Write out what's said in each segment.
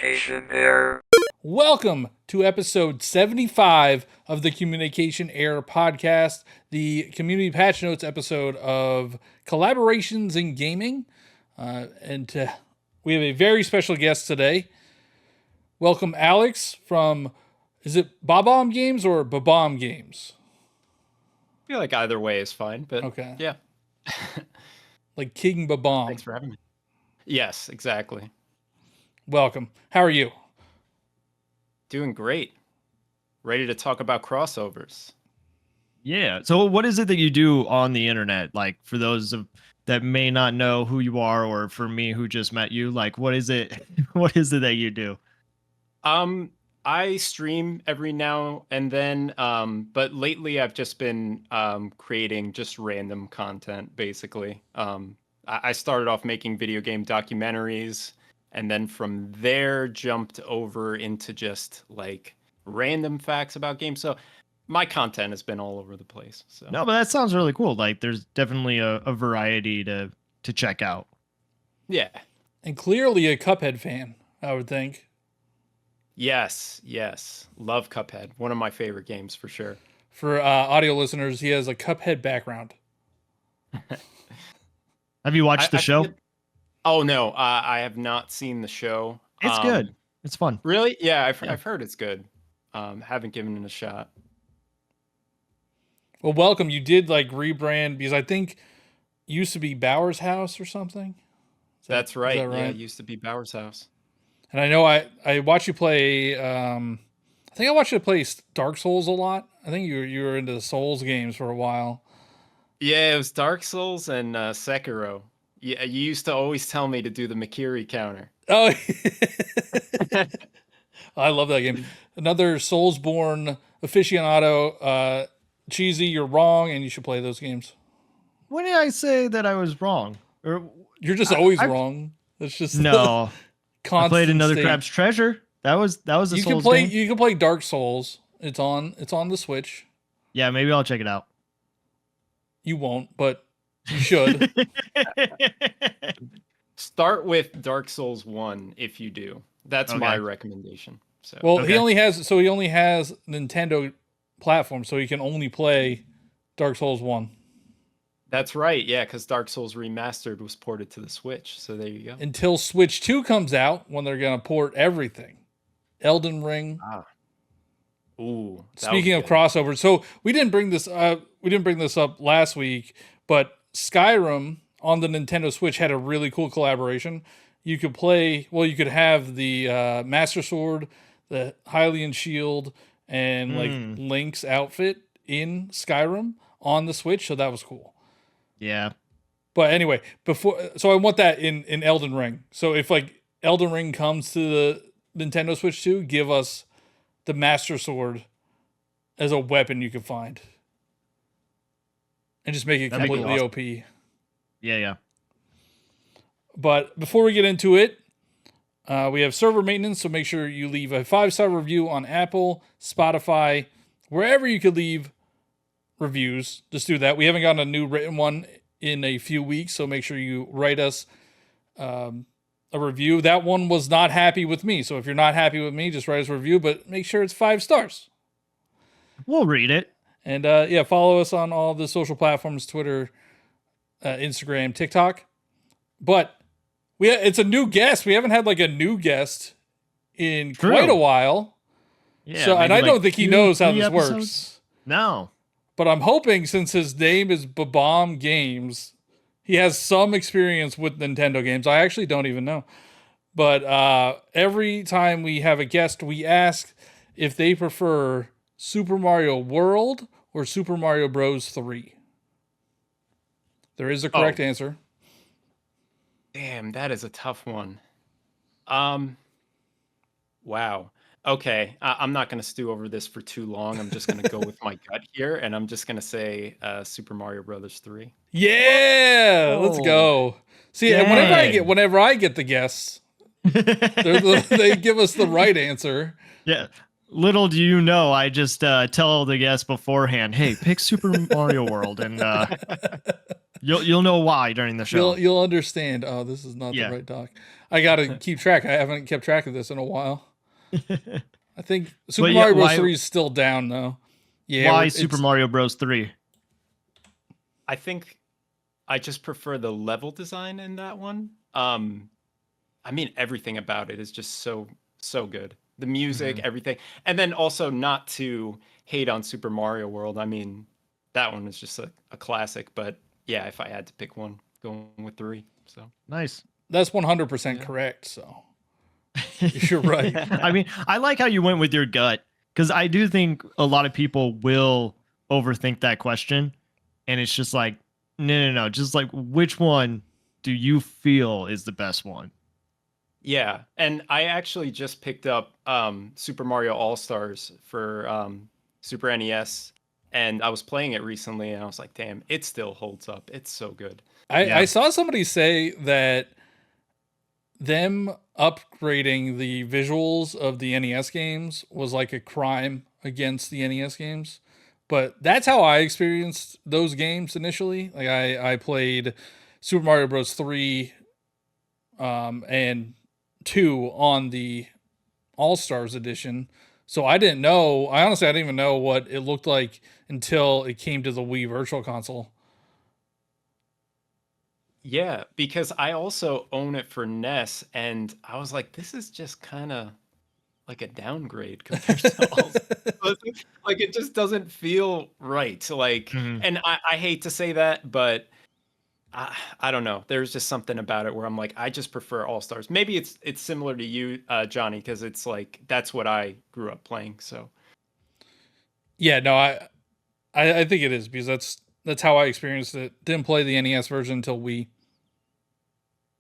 Communication Error. Welcome to episode 75 of the Communication Error podcast, the community patch notes episode of collaborations in gaming. We have a very special guest today. Welcome Alex from, is it Bobomb Games or Bobomb Games? I feel like either way is fine, but Okay. yeah. Like King Bobomb. Thanks for having me. Yes, exactly. Welcome. How are you? Doing great. Ready to talk about crossovers. Yeah. So what is it that you do on the internet? Like for those that may not know who you are, or for me who just met you, like what is it what is it that you do? I stream every now and then, but lately I've just been creating just random content basically. I started off making video game documentaries, and then from there jumped over into just like random facts about games. So my content has been all over the place. So No, but that sounds really cool. Like there's definitely a variety to check out. yeah. And clearly a Cuphead fan, I would think. Yes. Love Cuphead. One of my favorite games for sure. For audio listeners, he has a Cuphead background. Have you watched the show? Oh no, I have not seen the show. It's good. It's fun. Really? Yeah, I've heard it's good. Haven't given it a shot. Well, welcome. You did like rebrand because I think it used to be Bauer's House or something. That's right. Is that right? Yeah, it used to be Bauer's House. And I know I watched you play. I think I watched you play Dark Souls a lot. I think you were into the Souls games for a while. Yeah, it was Dark Souls and Sekiro. Yeah, you used to always tell me to do the Makiri counter. Oh, I love that game. Another Soulsborne aficionado. Cheesy, you're wrong, and you should play those games. When did I say that I was wrong? Or You're just always wrong. It's just no. I played another state. Crab's Treasure. That was a You Souls can play. game. You can play Dark Souls. It's on the Switch. Yeah, maybe I'll check it out. You won't, but you should. Start with Dark Souls 1 if you do. That's Okay. my recommendation. So Well, Okay. he only has Nintendo platform, so he can only play Dark Souls 1 that's right. Yeah, because Dark Souls Remastered was ported to the Switch. So there you go. until Switch 2 comes out when they're going to port everything. Elden Ring. Ooh. that Speaking would of be good. crossovers, so we didn't bring this up last week, but Skyrim on the Nintendo Switch had a really cool collaboration. You could have the Master Sword, the Hylian Shield, and like Link's outfit in Skyrim on the Switch, so that was cool. Yeah. But anyway, so I want that in Elden Ring. So if like Elden Ring comes to the Nintendo Switch 2, give us the Master Sword as a weapon you can find. And just make it That'd be completely cool. OP. Yeah. But before we get into it, we have server maintenance, so make sure you leave a 5-star review on Apple, Spotify, wherever you could leave reviews. Just do that. We haven't gotten a new written one in a few weeks, so make sure you write us a review. That one was not happy with me, so if you're not happy with me, just write us a review, but make sure it's 5 stars. We'll read it. And follow us on all the social platforms, Twitter, Instagram, TikTok. But it's a new guest. We haven't had like a new guest in True. quite a while. Yeah. So, and maybe I don't like think he 2, knows how 3 this episodes? works. No. But I'm hoping, since his name is Bobomb Games, he has some experience with Nintendo games. I actually don't even know. But every time we have a guest, we ask if they prefer Super Mario World or Super Mario Bros. 3. There is a correct answer. Damn, that is a tough one. Wow. Okay, I'm not going to stew over this for too long. I'm just going to go with my gut here, and I'm just going to say Super Mario Brothers 3. Yeah, let's go. See, and whenever I get the guests, they give us the right answer. Yeah. Little do you know, I just tell the guests beforehand, hey, pick Super Mario World, and You'll know why during the show. You'll understand. Oh, this is not Yeah. the right doc. I gotta keep track. I haven't kept track of this in a while. I think Super yeah, Mario Bros. why- 3 is still down though. Yeah, Why it's- Super Mario Bros. 3? I think I just prefer the level design in that one. I mean, everything about it is just so good. The music, everything, and then also not to hate on Super Mario World. I mean, that one is just a classic. But yeah, if I had to pick one, going with 3. So Nice. That's 100% correct. So you're right. I mean, I like how you went with your gut because I do think a lot of people will overthink that question, and it's just like, no. Just like, which one do you feel is the best one? yeah, and I actually just picked up Super Mario All Stars for Super NES, and I was playing it recently, and I was like, damn, it still holds up. It's so good. I saw somebody say that them upgrading the visuals of the NES games was like a crime against the NES games. But that's how I experienced those games initially. Like I played Super Mario Bros. 3 and 2 on the All Stars edition. So I didn't know. I honestly I didn't even know what it looked like until it came to the Wii Virtual Console. Yeah, because I also own it for NES, and I was like, this is just kind of like a downgrade compared to all. Like it just doesn't feel right. Like, and I hate to say that, but I don't know. There's just something about it where I'm like, I just prefer All Stars. Maybe it's similar to you, Johnny, because it's like that's what I grew up playing. So Yeah, no, I think it is because that's how I experienced it. Didn't play the NES version until Wii.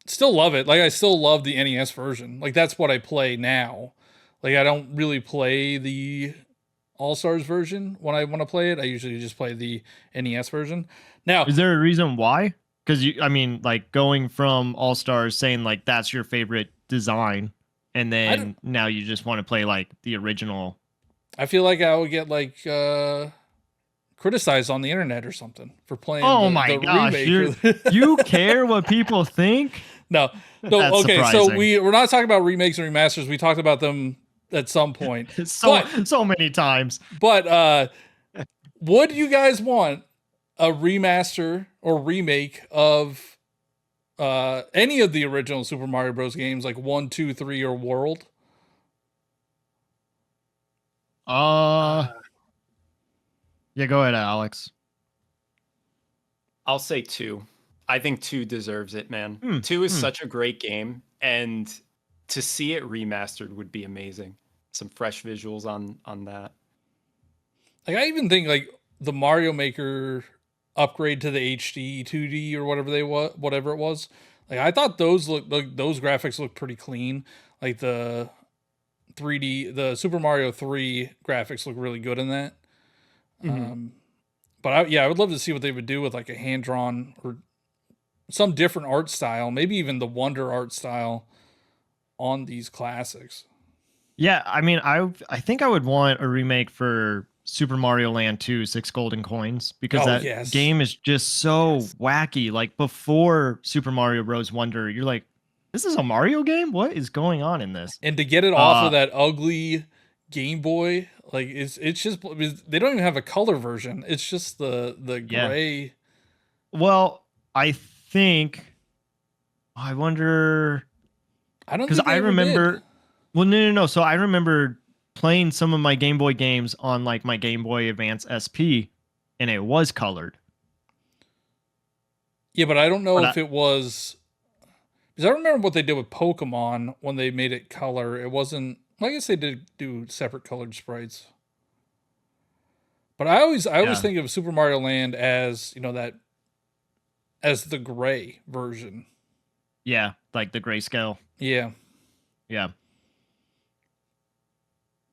Still love it. Like I still love the NES version. Like that's what I play now. Like I don't really play the All Stars version when I want to play it. I usually just play the NES version. Now, Is there a reason why? Because I mean, like going from All Stars saying like that's your favorite design, and then now you just want to play like the original. I feel like I would get like criticized on the internet or something for playing Oh the my gosh, remake. you care what people think? No. That's Okay, so surprising. we're not talking about remakes and remasters. We talked about them at some point. so many times. But would you guys want a remaster or remake of any of the original Super Mario Bros. Games, like 1, 2, 3, or World? Yeah, go ahead, Alex. I'll say 2. I think 2 deserves it, man. 2 is such a great game, and to see it remastered would be amazing. Some fresh visuals on that. Like I even think like the Mario Maker upgrade to the HD 2D or whatever it was. Like I thought those graphics look pretty clean. Like the 3D, the Super Mario 3 graphics look really good in that. But I would love to see what they would do with like a hand drawn or some different art style, maybe even the Wonder art style on these classics. Yeah, I mean, I think I would want a remake for Super Mario Land 2, 6 Golden Coins, because that game is just so wacky. Like before Super Mario Bros. Wonder, you're like, this is a Mario game? What is going on in this? And to get it off of that ugly Game Boy, like it's just they don't even have a color version. It's just the gray. Well, I think I wonder. I don't because think I remember. did. Well, no. So I remember playing some of my Game Boy games on like my Game Boy Advance SP, and it was colored. Yeah, but I don't know if it was because I remember what they did with Pokemon when they made it color. It wasn't. I guess they did do separate colored sprites. But I always think of Super Mario Land as as the gray version. Yeah, like the grayscale. Yeah. Yeah.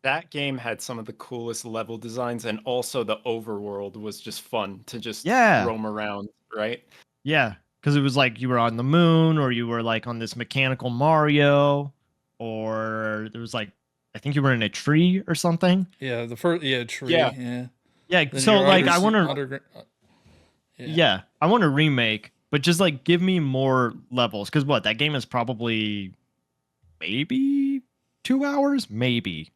That game had some of the coolest level designs, and also the overworld was just fun to just roam around, right? Yeah, because it was like you were on the moon, or you were like on this mechanical Mario, or there was like, I think you were in a tree or something. Yeah, the first tree. Yeah. Yeah. Yeah. Then So like, I wonder. Yeah, I want a remake, but just like give me more levels. Because what, that game is probably maybe 2 hours, maybe.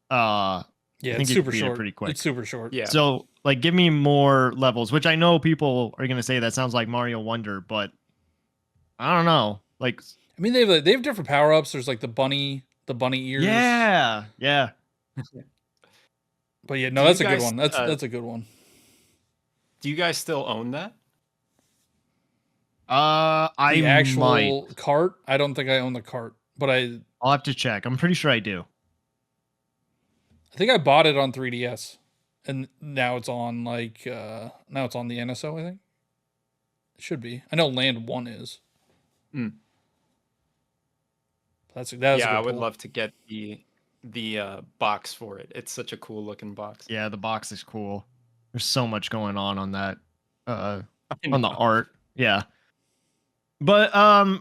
I Yeah, think it's you super could beat it short. pretty quick. It's super short. Yeah. So like, give me more levels, which I know people are gonna say that sounds like Mario Wonder, but I don't know. Like, I mean, they have different power ups. There's like the bunny ears. yeah. But yeah, no, Do you that's a good guys, one. That's a good one. do you guys still own that? I The might. actual cart, I don't think I own the cart, but I'll have to check. I'm pretty sure I do. I think I bought it on 3DS, and now it's on now it's on the NSO. I think it should be. I know Land One is. Mm. That was a I good would pull. love to get the box for it. It's such a cool looking box. Yeah, the box is cool. There's so much going on that I on the know. art. Yeah. But all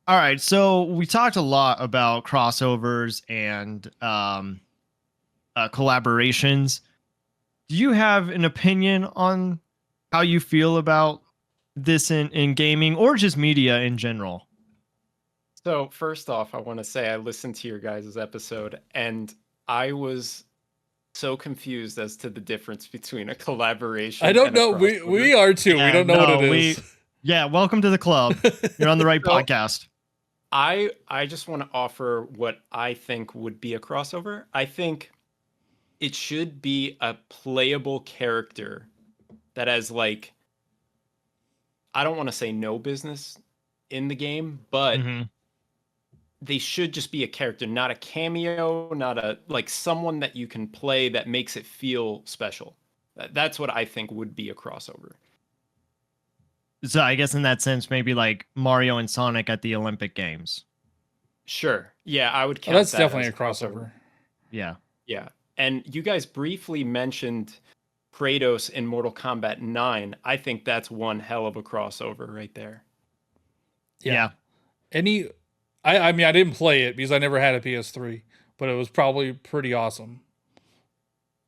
right, so we talked a lot about crossovers and collaborations. Do you have an opinion on how you feel about this in gaming or just media in general? So first off, I want to say I listened to your guys' episode and I was so confused as to the difference between a collaboration I don't and a know. crossover. We are too. We don't know what it is. Yeah, welcome to the club. You're on the right So, podcast. I just want to offer what I think would be a crossover. I think it should be a playable character that has like, I don't want to say no business in the game, but they should just be a character, not a cameo, not a like someone that you can play that makes it feel special. That's what I think would be a crossover. So I guess in that sense, maybe like Mario and Sonic at the Olympic Games. Sure. Yeah, I would Oh, count that's that definitely as a crossover. Yeah. Yeah. And you guys briefly mentioned Kratos in Mortal Kombat 9. I think that's one hell of a crossover right there. Yeah. I mean, I didn't play it because I never had a PS3, but it was probably pretty awesome.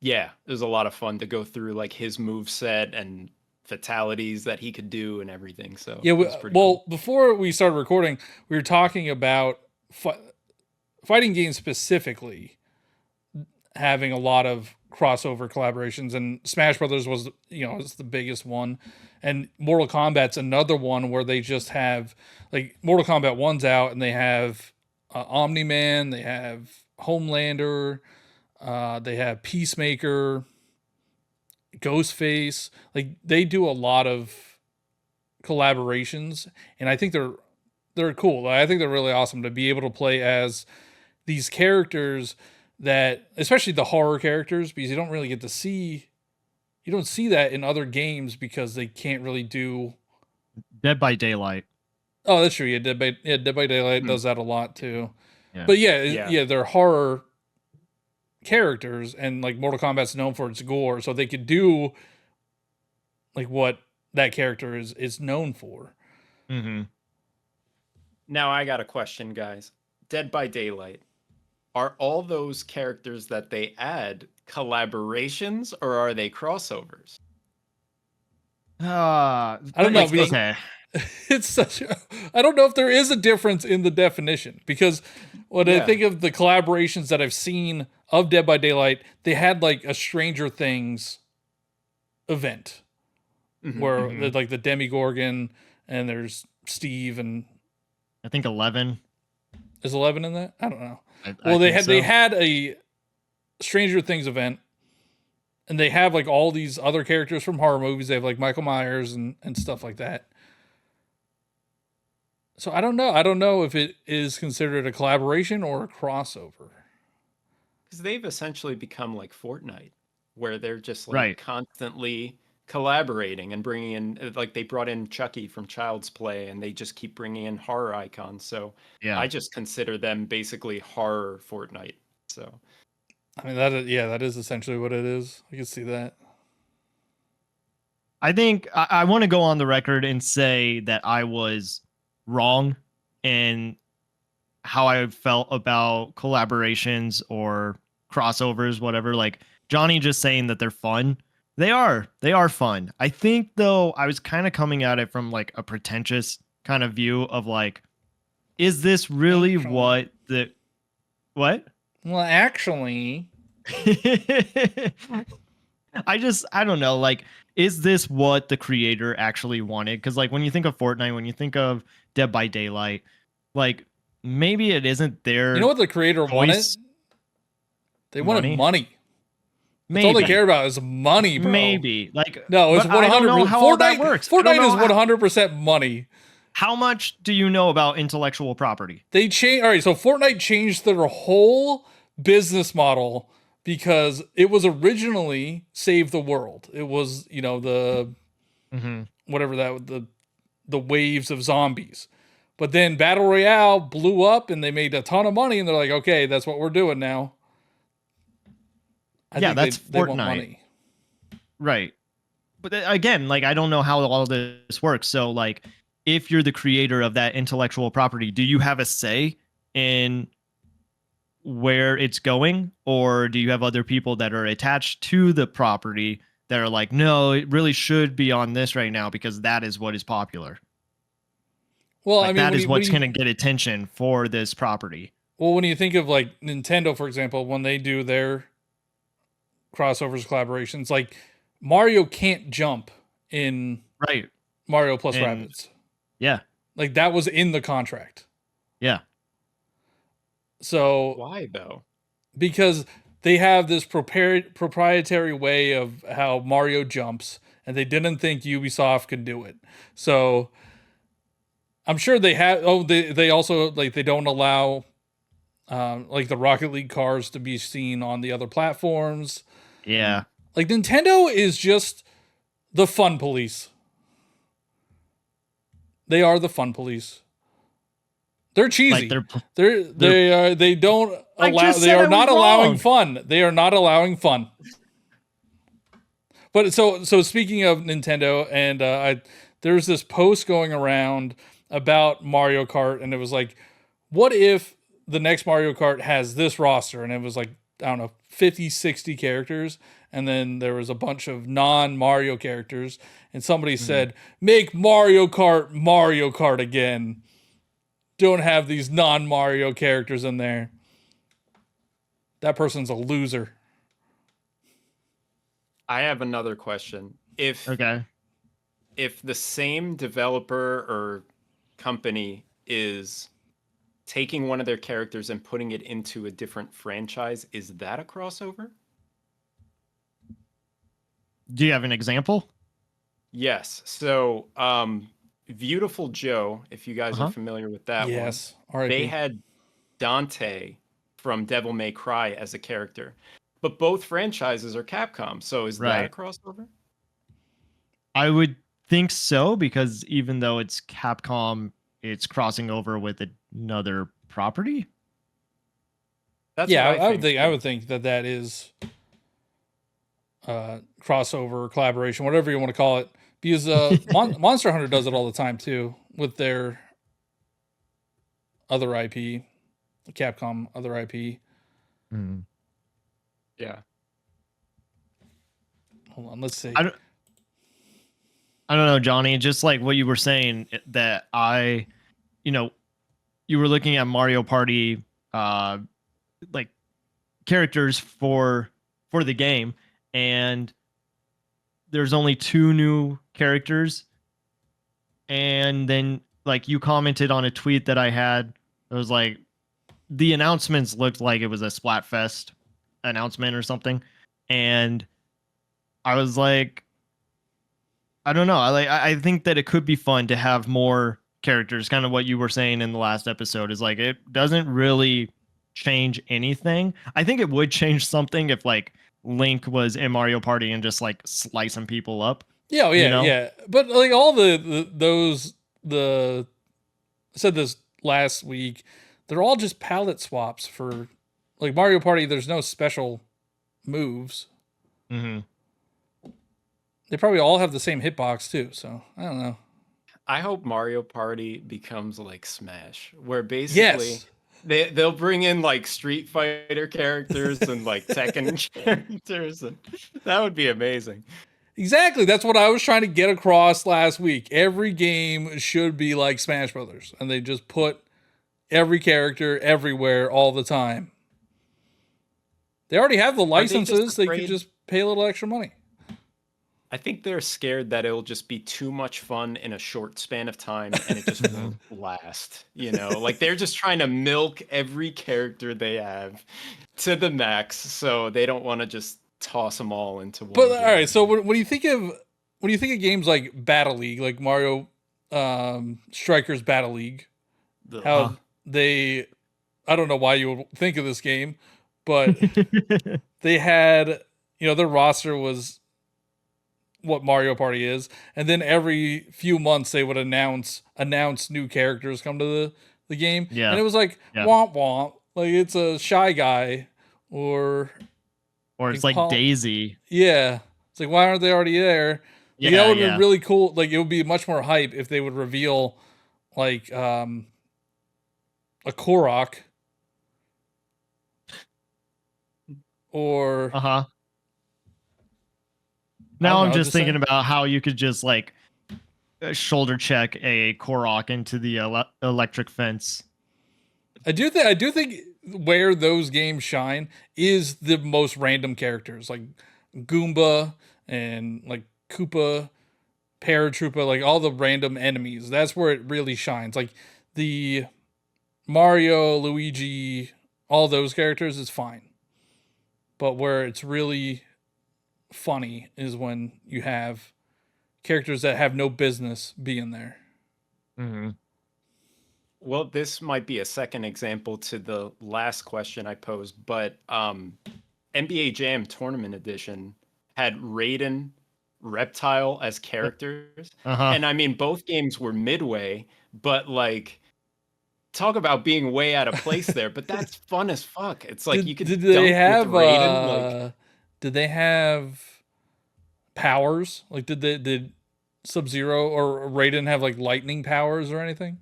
Yeah, it was a lot of fun to go through like his move set and fatalities that he could do and everything. So Yeah, it was pretty cool. before we started recording, we were talking about fighting games specifically having a lot of crossover collaborations, and Smash Brothers was is the biggest one, and Mortal Kombat's another one where they just have like Mortal Kombat 1's out and they have Omni-Man, they have Homelander, they have Peacemaker, Ghostface. Like they do a lot of collaborations, and I think they're cool. I think they're really awesome to be able to play as these characters that, especially the horror characters, because you don't really get to see, you don't see that in other games because they can't really do Dead by Daylight. Oh, that's true. Yeah, Dead by Daylight does that a lot too. Yeah. But yeah, they're horror characters, and like Mortal Kombat's known for its gore, so they could do like what that character is known for. Mm-hmm. Now I got a question, guys. Dead by Daylight. Are all those characters that they add collaborations or are they crossovers? I don't know. Okay. It's such I don't know if there is a difference in the definition, because when I think of the collaborations that I've seen of Dead by Daylight, they had like a Stranger Things event where like the Demigorgon and there's Steve and I think 11. Is 11 in that? I don't know. They had a Stranger Things event, and they have like all these other characters from horror movies. They have like Michael Myers and stuff like that. So I don't know. I don't know if it is considered a collaboration or a crossover. Because they've essentially become like Fortnite, where they're just like right. constantly collaborating and bringing in, like they brought in Chucky from Child's Play, and they just keep bringing in horror icons. So yeah, I just consider them basically horror Fortnite. So I mean that is essentially what it is. I can see that. I think I want to go on the record and say that I was wrong in how I felt about collaborations or crossovers, whatever. Like Johnny just saying that they're fun. They are fun. I think though I was kind of coming at it from like a pretentious kind of view of like, is this really what the what? Well, actually, I don't know, like, is this what the creator actually wanted? Because like when you think of Fortnite, when you think of Dead by Daylight, like maybe it isn't their you know what the creator wanted? They wanted money. That's all they care about is money, bro. Maybe. Like, no, it's 100%. I don't know how Fortnite, all that works. Fortnite is 100% money. How much do you know about intellectual property? They changed. All right, so Fortnite changed their whole business model because it was originally save the world. It was, you know, the whatever that the waves of zombies. But then Battle Royale blew up and they made a ton of money and they're like, okay, that's what we're doing now. I think that's Fortnite. They want money. Right. But again, like I don't know how all this works. So like if you're the creator of that intellectual property, do you have a say in where it's going? Or do you have other people that are attached to the property that are like, no, it really should be on this right now because that is what is popular? Well, like, I mean, that is what's going to get attention for this property. Well, when you think of like Nintendo, for example, when they do their crossovers, collaborations, like Mario can't jump in Mario plus Rabbids. Yeah. Like that was in the contract. Yeah. So why though? Because they have this proprietary way of how Mario jumps, and they didn't think Ubisoft could do it. So I'm sure they have. Oh, they also like they don't allow like the Rocket League cars to be seen on the other platforms. Yeah. Like Nintendo is just the fun police. They are the fun police. They're cheesy. Like they don't allow. They are not allowing fun. They are not allowing fun. But so speaking of Nintendo, and there's this post going around about Mario Kart, and it was like, what if the next Mario Kart has this roster? And it was like, I don't know, 50, 60 characters. And then there was a bunch of non-Mario characters. And somebody said, make Mario Kart again. Don't have these non-Mario characters in there. That person's a loser. I have another question. If the same developer or company is taking one of their characters and putting it into a different franchise, is that a crossover? Do you have an example? Yes. So, Beautiful Joe, if you guys are familiar with that one. They had Dante from Devil May Cry as a character. But both franchises are Capcom, so is that a crossover? I would think so, because even though it's Capcom, it's crossing over with another property. That's I would think that is crossover, collaboration, whatever you want to call it. Because Monster Hunter does it all the time too with their other IP, Capcom other IP. Yeah. Hold on, let's see. I don't know, Johnny. Just like what you were saying, that you were looking at Mario Party, like characters for the game, and there's only 2 new characters, and then like you commented on a tweet that I had. It was like the announcements looked like it was a Splatfest announcement or something, and I was like, I don't know. I think that it could be fun to have more characters. Kind of what you were saying in the last episode is like it doesn't really change anything. I think it would change something if like Link was in Mario Party and just like slicing people up. Yeah, yeah. But like all I said this last week, they're all just palette swaps for like Mario Party. There's no special moves. They probably all have the same hitbox too, so I don't know. I hope Mario Party becomes like Smash, where basically they'll bring in like Street Fighter characters and like Tekken characters, and that would be amazing. Exactly. That's what I was trying to get across last week. Every game should be like Smash Brothers, and they just put every character everywhere all the time. They already have the licenses. They could just pay a little extra money. I think they're scared that it'll just be too much fun in a short span of time and it just won't last. You know, like they're just trying to milk every character they have to the max, so they don't want to just toss them all into one. But all right, so when you think of games like Battle League, like Mario Strikers Battle League, how they, I don't know why you would think of this game, but they had, their roster was what Mario Party is, and then every few months they would announce new characters come to the game, and it was like womp womp, like it's a Shy Guy, or it's like Daisy. Yeah, it's like, why aren't they already there? Like, that would have been really cool. Like, it would be much more hype if they would reveal like a Korok, or Now I'm just thinking about how you could just like shoulder check a Korok into the electric fence. I do think where those games shine is the most random characters, like Goomba and like Koopa, Paratroopa, like all the random enemies. That's where it really shines. Like the Mario, Luigi, all those characters is fine. But where it's really funny is when you have characters that have no business being there. Mm-hmm. Well, this might be a second example to the last question I posed, but NBA Jam Tournament Edition had Raiden, Reptile as characters. And I mean, both games were midway, but like, talk about being way out of place there, but that's fun as fuck. It's like you could did they have Raiden, did they have powers? Like did Sub-Zero or Raiden have like lightning powers or anything?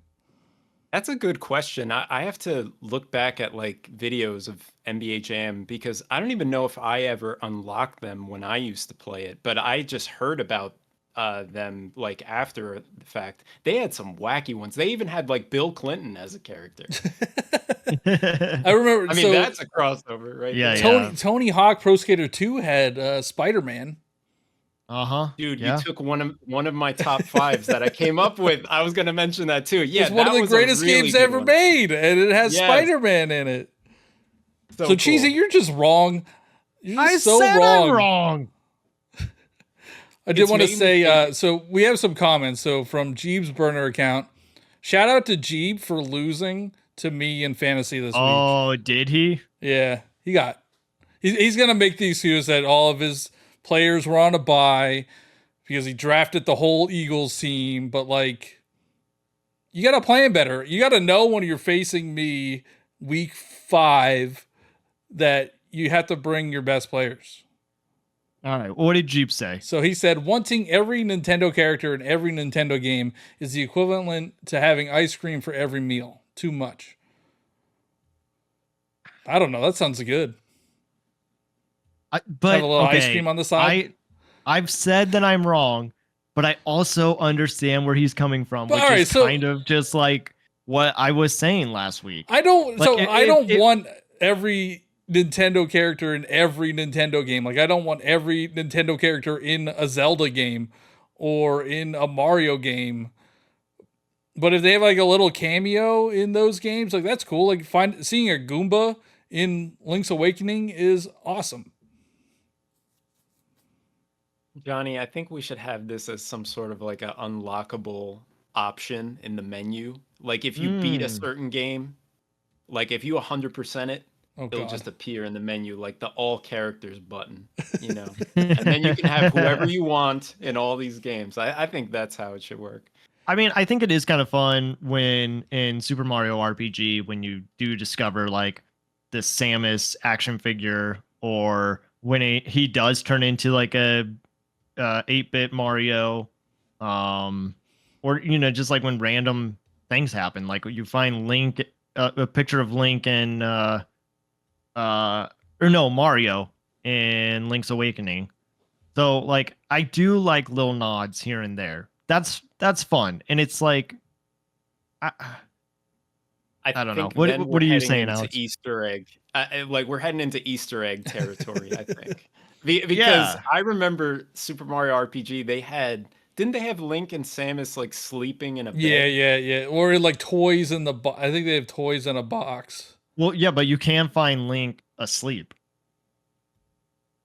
That's a good question. I have to look back at like videos of NBA Jam because I don't even know if I ever unlocked them when I used to play it, but I just heard about them like after the fact. They had some wacky ones. They even had like Bill Clinton as a character. I remember. I mean, that's a crossover, right? Yeah, Tony Hawk Pro Skater 2 had Spider-Man. Dude, you took one of my top fives that I came up with. I was going to mention that too. Yeah, it's one of the greatest games ever made, and it has Spider-Man in it. So cool. Cheesy, you're just wrong. You're just I'm wrong. I did want to say, so we have some comments. So from Jeeb's burner account, shout out to Jeeb for losing to me in fantasy this week. Oh, did he? Yeah, he's going to make the excuse that all of his players were on a bye because he drafted the whole Eagles team. But like, you got to plan better. You got to know when you're facing me week 5 that you have to bring your best players. All right. What did Jeep say? So he said, wanting every Nintendo character in every Nintendo game is the equivalent to having ice cream for every meal. Too much. I don't know. That sounds good. But have a little ice cream on the side. I've said that I'm wrong, but I also understand where he's coming from, which is kind of just like what I was saying last week. I don't want every Nintendo character in every Nintendo game. Like, I don't want every Nintendo character in a Zelda game or in a Mario game. But if they have like a little cameo in those games, like that's cool. Like seeing a Goomba in Link's Awakening is awesome. Johnny, I think we should have this as some sort of like an unlockable option in the menu. Like if you beat a certain game, like if you 100% it, it'll just appear in the menu like the all characters button, you know, and then you can have whoever you want in all these games. I think that's how it should work. I mean, I think it is kind of fun when in Super Mario RPG, when you do discover like the Samus action figure, or when he does turn into like a 8-bit Mario, or, you know, just like when random things happen, like you find Link, a picture of Link and Mario in Link's Awakening. So like I do like little nods here and there. That's fun. And it's like I don't know. What are you saying, into Alex? Easter egg. Like we're heading into Easter egg territory, I think. Because Yeah. I remember Super Mario RPG, didn't they have Link and Samus like sleeping in a bed? Yeah. Or like toys in the I think they have toys in a box. Well, yeah, but you can find Link asleep.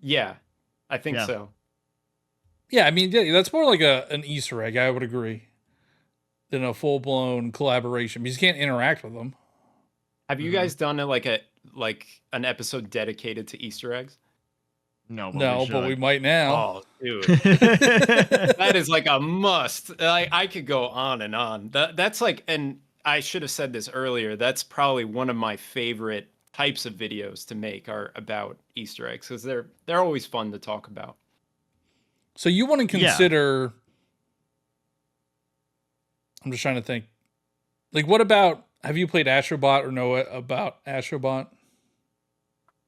Yeah, I think so. Yeah, I mean, yeah, that's more like an Easter egg, I would agree, than a full-blown collaboration because you can't interact with them. Have you guys done like an episode dedicated to Easter eggs? No, but we might now. Oh, dude. That is like a must. I could go on and on. That's like, and I should have said this earlier. That's probably one of my favorite types of videos to make are about Easter eggs because they're always fun to talk about. So you want to consider? I'm just trying to think. Like, what about? Have you played Astrobot or know about Astrobot?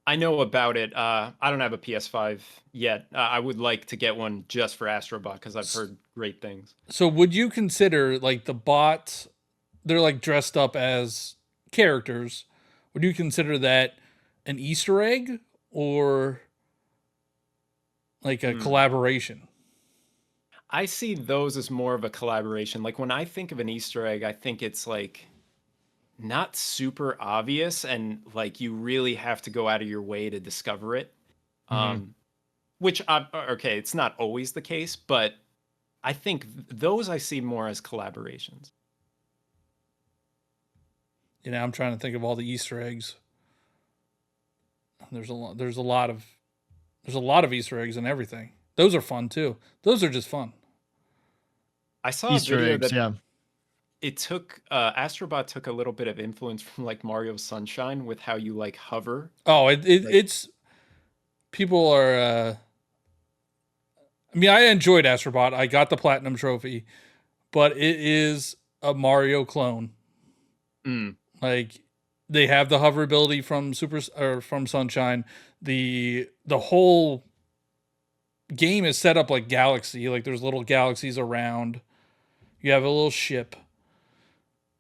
I know about it. I don't have a PS5 yet. I would like to get one just for Astrobot because I've heard great things. So would you consider like the bots? They're like dressed up as characters. Would you consider that an Easter egg or like a collaboration? I see those as more of a collaboration. Like when I think of an Easter egg, I think it's like not super obvious and like you really have to go out of your way to discover it. Which okay, it's not always the case, but I think those I see more as collaborations. You know, I'm trying to think of all the Easter eggs. There's a lot of Easter eggs and everything. Those are fun too. Those are just fun. I saw Easter a video eggs, that it took Astrobot took a little bit of influence from like Mario Sunshine with how you like hover. Oh, it's people are. I mean, I enjoyed Astrobot. I got the platinum trophy, but it is a Mario clone. Like they have the hoverability from from Sunshine. The whole game is set up like Galaxy. Like there's little galaxies around. You have a little ship.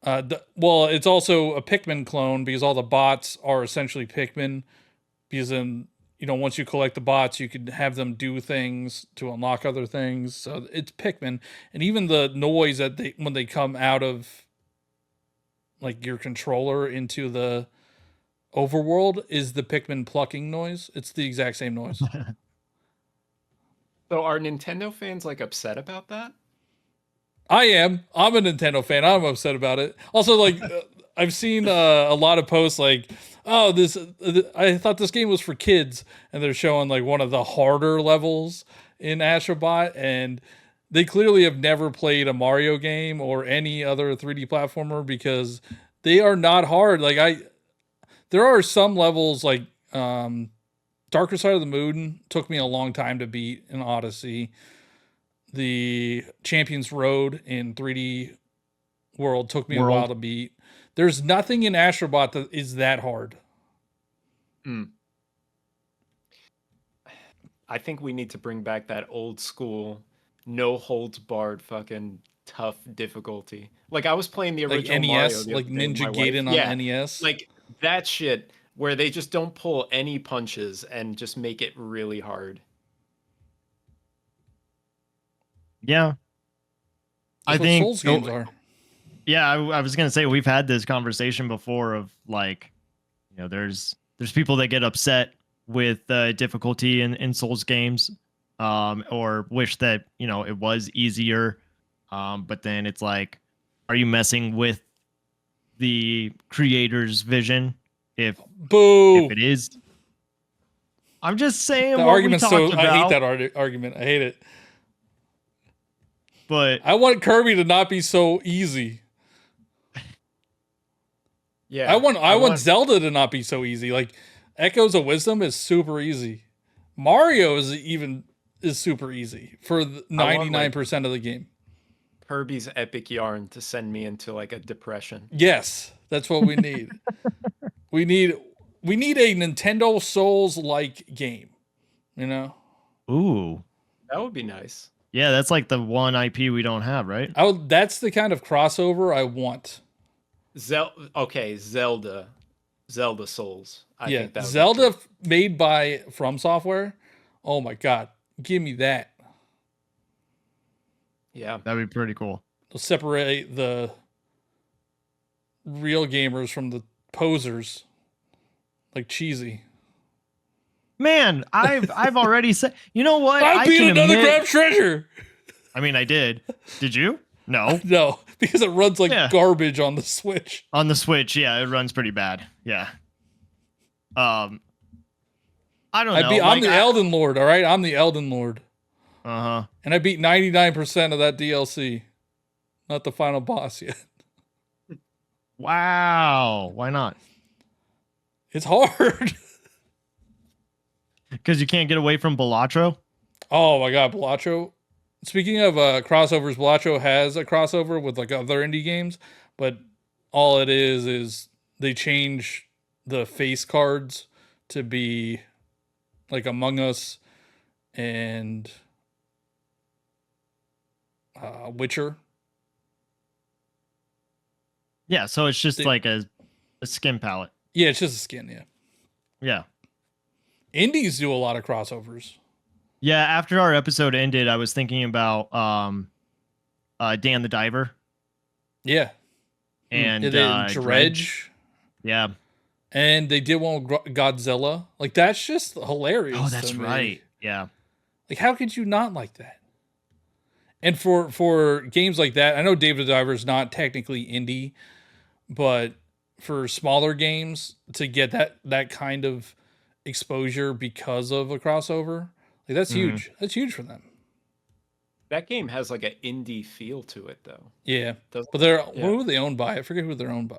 Well, it's also a Pikmin clone because all the bots are essentially Pikmin. Because then, you know, once you collect the bots, you can have them do things to unlock other things. So it's Pikmin, and even the noise that when they come out of like your controller into the overworld is the Pikmin plucking noise. It's the exact same noise. So are Nintendo fans like upset about that? I am. I'm a Nintendo fan. I'm upset about it. Also, like, I've seen a lot of posts like, "Oh, I thought this game was for kids," and they're showing like one of the harder levels in Astrobot, and they clearly have never played a Mario game or any other 3D platformer because they are not hard. Like there are some levels like Darker Side of the Moon took me a long time to beat in Odyssey. The Champions Road in 3D World took me a while to beat. There's nothing in Astrobot that is that hard. I think we need to bring back that old school, no holds barred fucking tough difficulty. Like I was playing the original like NES, Mario, like Ninja Gaiden on NES. Like that shit where they just don't pull any punches and just make it really hard. Yeah. That's what Souls games are. Yeah, I was gonna say we've had this conversation before of like, you know, there's people that get upset with difficulty in Souls games, or wish that, you know, it was easier, but then it's like, are you messing with the creator's vision? If it is, I'm just saying the argument's so about. I hate that argument. I hate it. But I want Kirby to not be so easy. Yeah. I want Zelda to not be so easy. Like Echoes of Wisdom is super easy. Mario is super easy for 99% of the game. Kirby's epic yarn to send me into like a depression. Yes, that's what we need. we need a Nintendo Souls like game, you know? Ooh. That would be nice. Yeah, that's like the one IP we don't have, right? That's the kind of crossover I want. Zelda Souls. I Yeah, think that would be Zelda great. made by From Software. Oh my god, give me that. Yeah, That'd be pretty cool. They'll separate the real gamers from the posers, like cheesy. Man, I've already said. You know what? I beat another grab treasure. I mean, I did. Did you? No. No, because it runs like garbage on the Switch. On the Switch, yeah, it runs pretty bad. Yeah. I don't know. I'm the Elden Lord, all right? I'm the Elden Lord. Uh-huh. And I beat 99% of that DLC. Not the final boss yet. Wow. Why not? It's hard. Because you can't get away from Balatro? Oh my god, Balatro. Speaking of crossovers, Balatro has a crossover with like other indie games, but all it is they change the face cards to be like Among Us and Witcher. Yeah, so it's just like a skin palette. Yeah, it's just a skin, yeah. Yeah. Indies do a lot of crossovers. Yeah, after our episode ended, I was thinking about Dan the Diver. Yeah. And Dredge. Yeah. And they did one with Godzilla. Like, that's just hilarious. Oh, that's right. Yeah. Like, how could you not like that? And for games like that, I know Dave the Diver is not technically indie, but for smaller games to get that kind of exposure because of a crossover, like that's huge. That's huge for them. That game has like an indie feel to it, though. Yeah, but who are they owned by? I forget who they're owned by.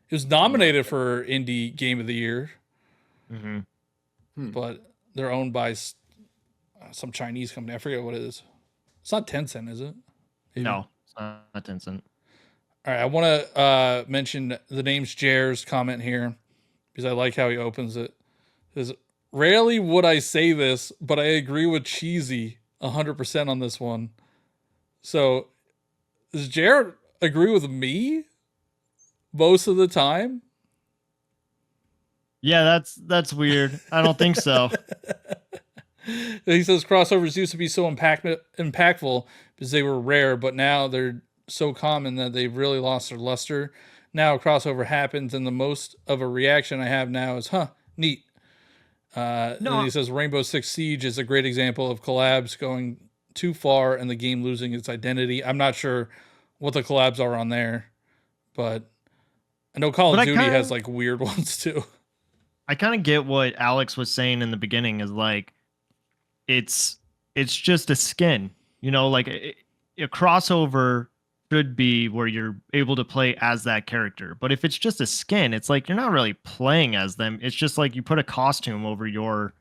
It was nominated for Indie Game of the Year, but they're owned by some Chinese company. I forget what it is. It's not Tencent, is it? Maybe. No, it's not Tencent. All right, I want to mention the name's Jer's comment here because I like how he opens it. It says, rarely would I say this, but I agree with Cheesy 100% on this one. So, does Jer agree with me most of the time? Yeah, that's weird. I don't think so. He says crossovers used to be so impactful because they were rare, but now they're so common that they've really lost their luster. Now a crossover happens, and the most of a reaction I have now is, huh, neat. And he says Rainbow Six Siege is a great example of collabs going too far and the game losing its identity. I'm not sure what the collabs are on there, but I know Call of Duty has like weird ones too. I kind of get what Alex was saying in the beginning is like, it's just a skin, you know, like a crossover should be where you're able to play as that character. But if it's just a skin, it's like you're not really playing as them. It's just like you put a costume over your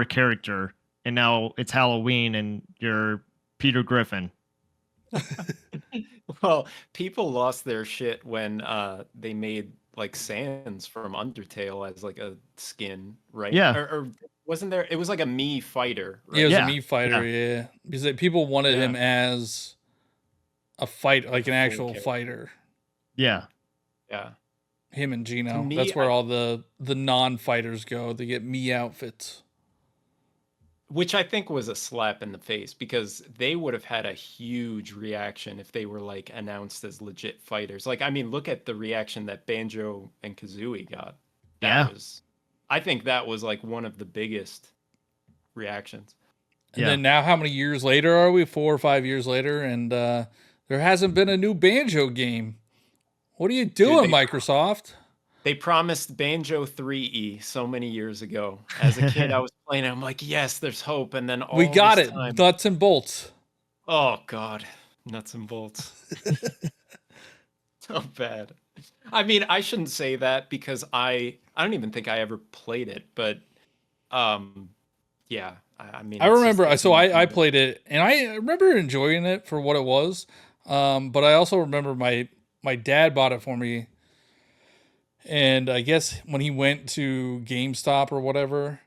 character, and now it's Halloween and you're Peter Griffin. Well, people lost their shit when they made like Sans from Undertale as like a skin, right? Yeah. Or wasn't there? It was like a Mii fighter. Right? Yeah, it was a Mii fighter. Yeah, because people wanted him as a fight, like an actual fighter. Yeah. Yeah. Him and Gino. That's where all the non-fighters go. They get Mii outfits. Which I think was a slap in the face because they would have had a huge reaction if they were like announced as legit fighters. Like, I mean, look at the reaction that Banjo and Kazooie got. I think that was like one of the biggest reactions. And then now, how many years later are we? 4 or 5 years later, and there hasn't been a new Banjo game. What are you doing, Microsoft? They promised Banjo 3E so many years ago. As a kid, I was playing it. I'm like, yes, there's hope. And then we got it. Nuts and bolts. Oh, God. Nuts and bolts. So bad. I mean, I shouldn't say that because I don't even think I ever played it. But, yeah. I mean, I remember. So I played it, and I remember enjoying it for what it was. But I also remember my dad bought it for me. And I guess when he went to GameStop or whatever,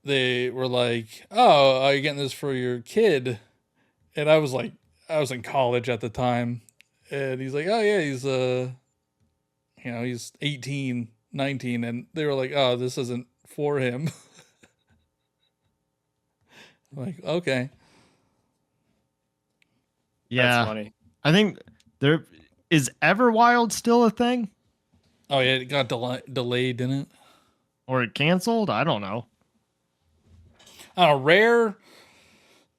they were like, "Oh, are you getting this for your kid?" And I was in college at the time, and he's like, "Oh yeah, he's 18, 19," and they were like, "Oh, this isn't for him." I'm like, okay. Yeah. That's funny. I think there is Everwild still a thing? Oh yeah, it got delayed, didn't it? Or it canceled? I don't know. I don't know. Rare,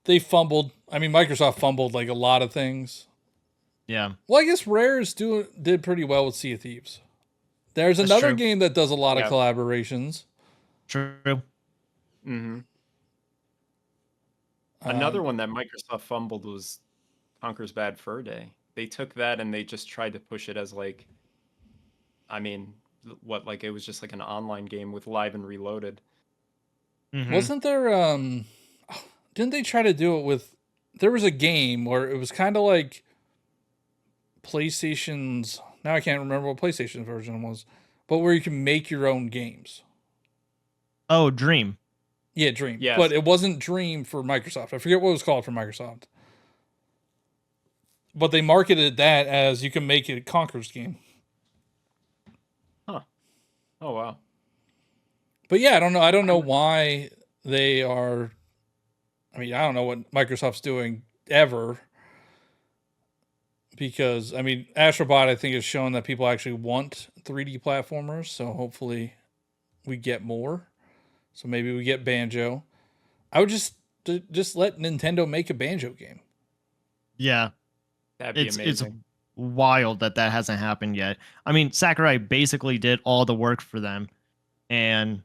they fumbled. I mean, Microsoft fumbled like a lot of things. Yeah. Well, I guess Rare did pretty well with Sea of Thieves. There's That's another true. game that does a lot of collaborations. True. Mm-hmm. Another one that Microsoft fumbled was Conker's Bad Fur Day. They took that and they just tried to push it as like, I mean, like it was just like an online game with Live and Reloaded. Mm-hmm. Wasn't there didn't they try to do it with, there was a game where it was kind of like PlayStation's, now I can't remember what PlayStation version was, but where you can make your own games. Oh, Dream. Yeah, Dream. Yes. But it wasn't Dream for Microsoft. I forget what it was called for Microsoft. But they marketed that as you can make it a Conker's game. Huh. Oh wow. But yeah, I don't know why they are, I mean, I don't know what Microsoft's doing ever. Because, I mean, Astrobot, I think, has shown that people actually want 3D platformers. So hopefully we get more. So maybe we get Banjo. I would just let Nintendo make a Banjo game. Yeah. That'd be amazing. It's wild that hasn't happened yet. I mean, Sakurai basically did all the work for them, and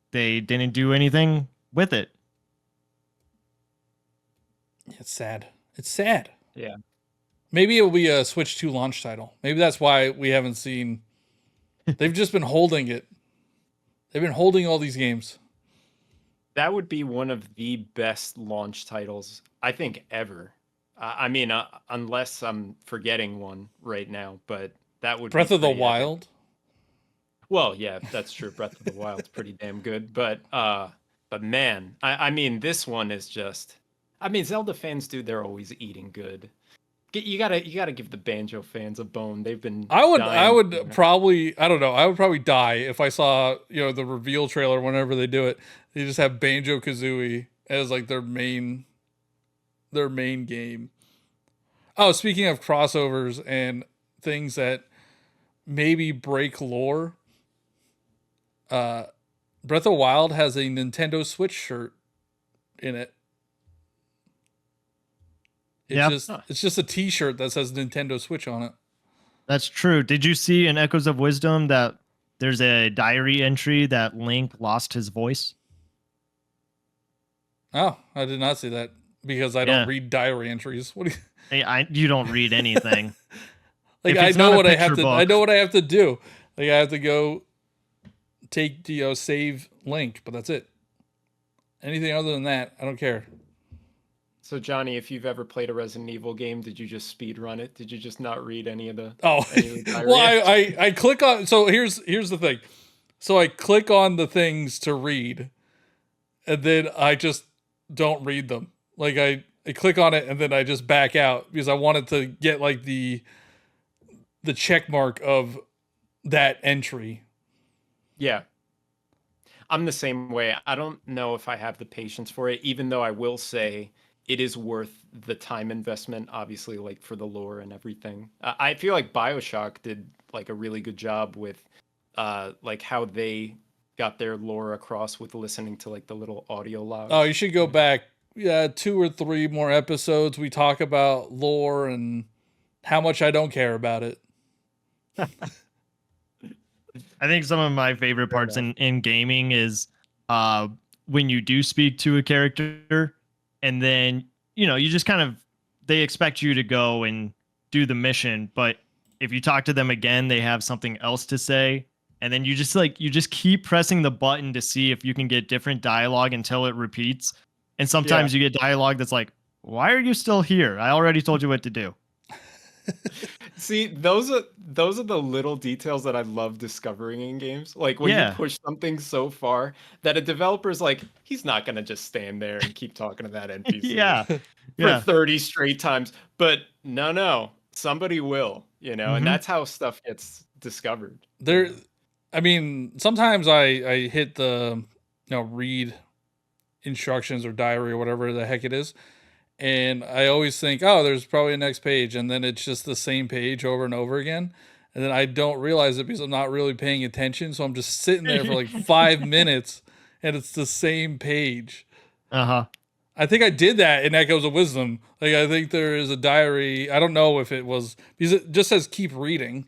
they didn't do anything with it. It's sad. It's sad. Yeah. Maybe it'll be a Switch 2 launch title. Maybe that's why we haven't seen. They've just been holding it. They've been holding all these games. That would be one of the best launch titles, I think, ever. I mean, unless I'm forgetting one right now, but that would Breath be of the pretty Wild. Epic. Well, yeah, that's true. Breath of the Wild's pretty damn good, but man, I mean, this one is just. I mean, Zelda fans, dude, they're always eating good. You gotta give the Banjo fans a bone. They've been. I would probably, I don't know. I would probably die if I saw, the reveal trailer whenever they do it. They just have Banjo Kazooie as like their main game. Oh, speaking of crossovers and things that maybe break lore, Breath of the Wild has a Nintendo Switch shirt in it. It's just a T-shirt that says Nintendo Switch on it. That's true. Did you see in Echoes of Wisdom that there's a diary entry that Link lost his voice? Oh, I did not see that because I don't read diary entries. What do you? You don't read anything. Like I know what I have to. I know what I have to do. Like I have to go take save Link, but that's it. Anything other than that, I don't care. So Johnny, if you've ever played a Resident Evil game, did you just speed run it? Did you just not read any of the? Oh, well, I click on. So here's the thing. So I click on the things to read, and then I just don't read them. Like I click on it and then I just back out because I wanted to get like the check mark of that entry. Yeah. I'm the same way. I don't know if I have the patience for it, even though I will say it is worth the time investment, obviously, like for the lore and everything. I feel like BioShock did like a really good job with like how they got their lore across with listening to like the little audio logs. Oh, you should go back 2 or 3 more episodes. We talk about lore and how much I don't care about it. I think some of my favorite parts in gaming is when you do speak to a character and then, you just kind of, they expect you to go and do the mission. But if you talk to them again, they have something else to say. And then you just keep pressing the button to see if you can get different dialogue until it repeats. And sometimes you get dialogue that's like, why are you still here? I already told you what to do. See, those are the little details that I love discovering in games. Like when you Yeah. push something so far that a developer's like, he's not gonna just stand there and keep talking to that NPC Yeah. for Yeah. 30 straight times. But no, somebody will, and that's how stuff gets discovered. There, I mean, sometimes I hit the read instructions or diary or whatever the heck it is, and I always think, oh, there's probably a next page, and then it's just the same page over and over again, and then I don't realize it because I'm not really paying attention, so I'm just sitting there for like 5 minutes, and it's the same page. I think I did that in Echoes of Wisdom. Like, I think there is a diary. I don't know if it was because it just says keep reading.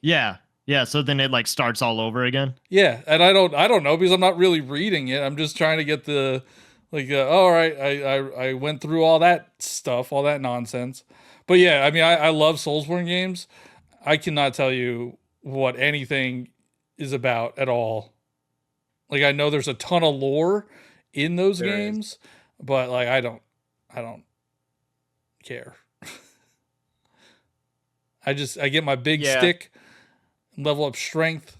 Yeah. Yeah. So then it like starts all over again. Yeah, and I don't know because I'm not really reading it. I'm just trying to get the all right. I went through all that stuff, all that nonsense. But yeah, I mean, I love Soulsborne games. I cannot tell you what anything is about at all. Like, I know there's a ton of lore in those games, but like I don't care. I get my big stick, level up strength,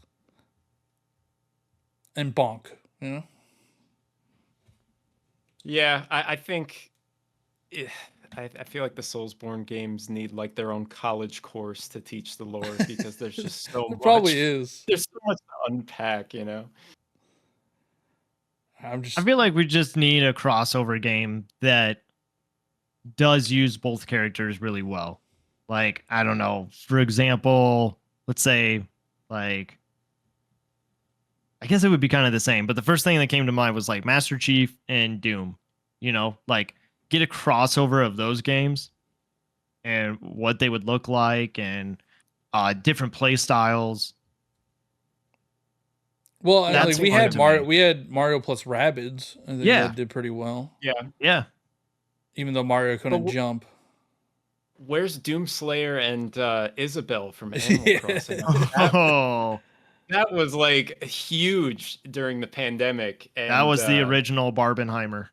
and bonk, Yeah, I think I feel like the Soulsborne games need like their own college course to teach the lore because there's just so much. Probably is. There's so much to unpack, I feel like we just need a crossover game that does use both characters really well. Like, I don't know, for example, let's say like I guess it would be kind of the same, but the first thing that came to mind was like Master Chief and Doom. Like get a crossover of those games and what they would look like and different play styles. Well, like we had Mario plus Rabbids. I think that did pretty well. Yeah. Even though Mario couldn't jump. Where's Doomslayer and Isabelle from Animal Crossing? That was like huge during the pandemic. And that was the original Barbenheimer.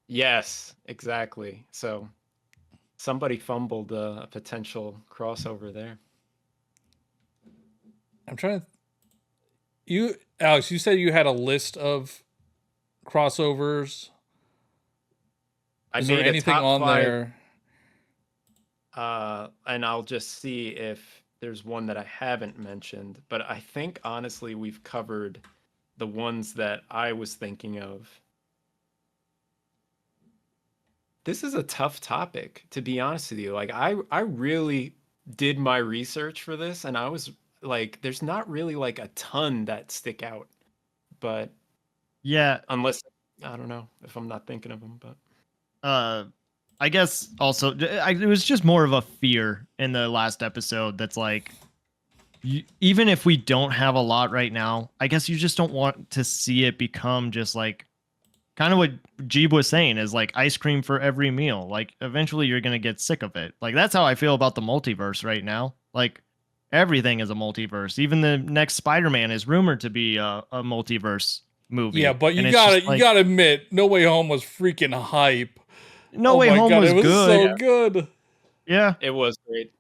Yes, exactly. So somebody fumbled a potential crossover there. I'm trying to... Alex, you said you had a list of crossovers. Is there anything on there? And I'll just see if there's one that I haven't mentioned. But I think, honestly, we've covered the ones that I was thinking of. This is a tough topic, to be honest with you. Like, I really did my research for this, and I was like, there's not really like a ton that stick out. But yeah, unless, I don't know if I'm not thinking of them, but I guess also it was just more of a fear in the last episode that's like, even if we don't have a lot right now, I guess you just don't want to see it become just like kind of what Jeeb was saying is like ice cream for every meal. Like eventually you're going to get sick of it. Like that's how I feel about the multiverse right now. Like everything is a multiverse. Even the next Spider-Man is rumored to be a multiverse movie. Yeah, but you gotta admit, No Way Home was freaking hype. No Way Home was good. It was so good. Yeah. It was great.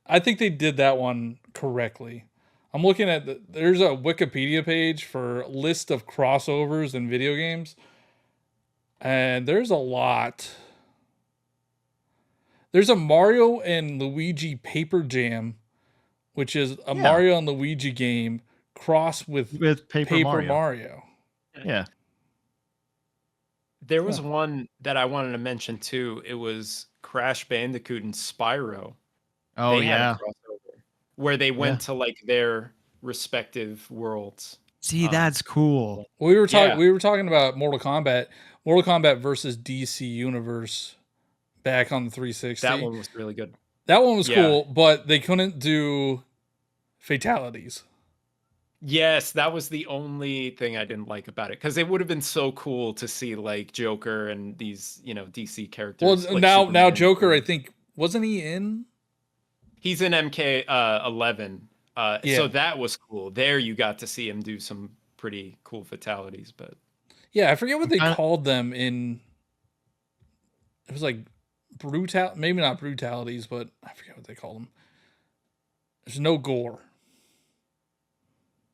I think they did that one correctly. I'm looking at there's a Wikipedia page for list of crossovers in video games. And there's a lot. There's a Mario and Luigi Paper Jam, which is a Mario and Luigi game crossed with Paper Mario. Yeah. There was one that I wanted to mention too. It was Crash Bandicoot and Spyro. Oh, they had a crossover where they went to like their respective worlds. See, that's cool. We were talking about Mortal Kombat versus DC Universe back on the 360. That one was really good. That one was cool, but they couldn't do fatalities. Yes, that was the only thing I didn't like about it, because it would have been so cool to see like Joker and these, DC characters. Well, like now Joker, I think, wasn't he in? He's in MK 11. So that was cool. There you got to see him do some pretty cool fatalities, but yeah, I forget what they called them in. It was like maybe not brutalities, but I forget what they call them. There's no gore.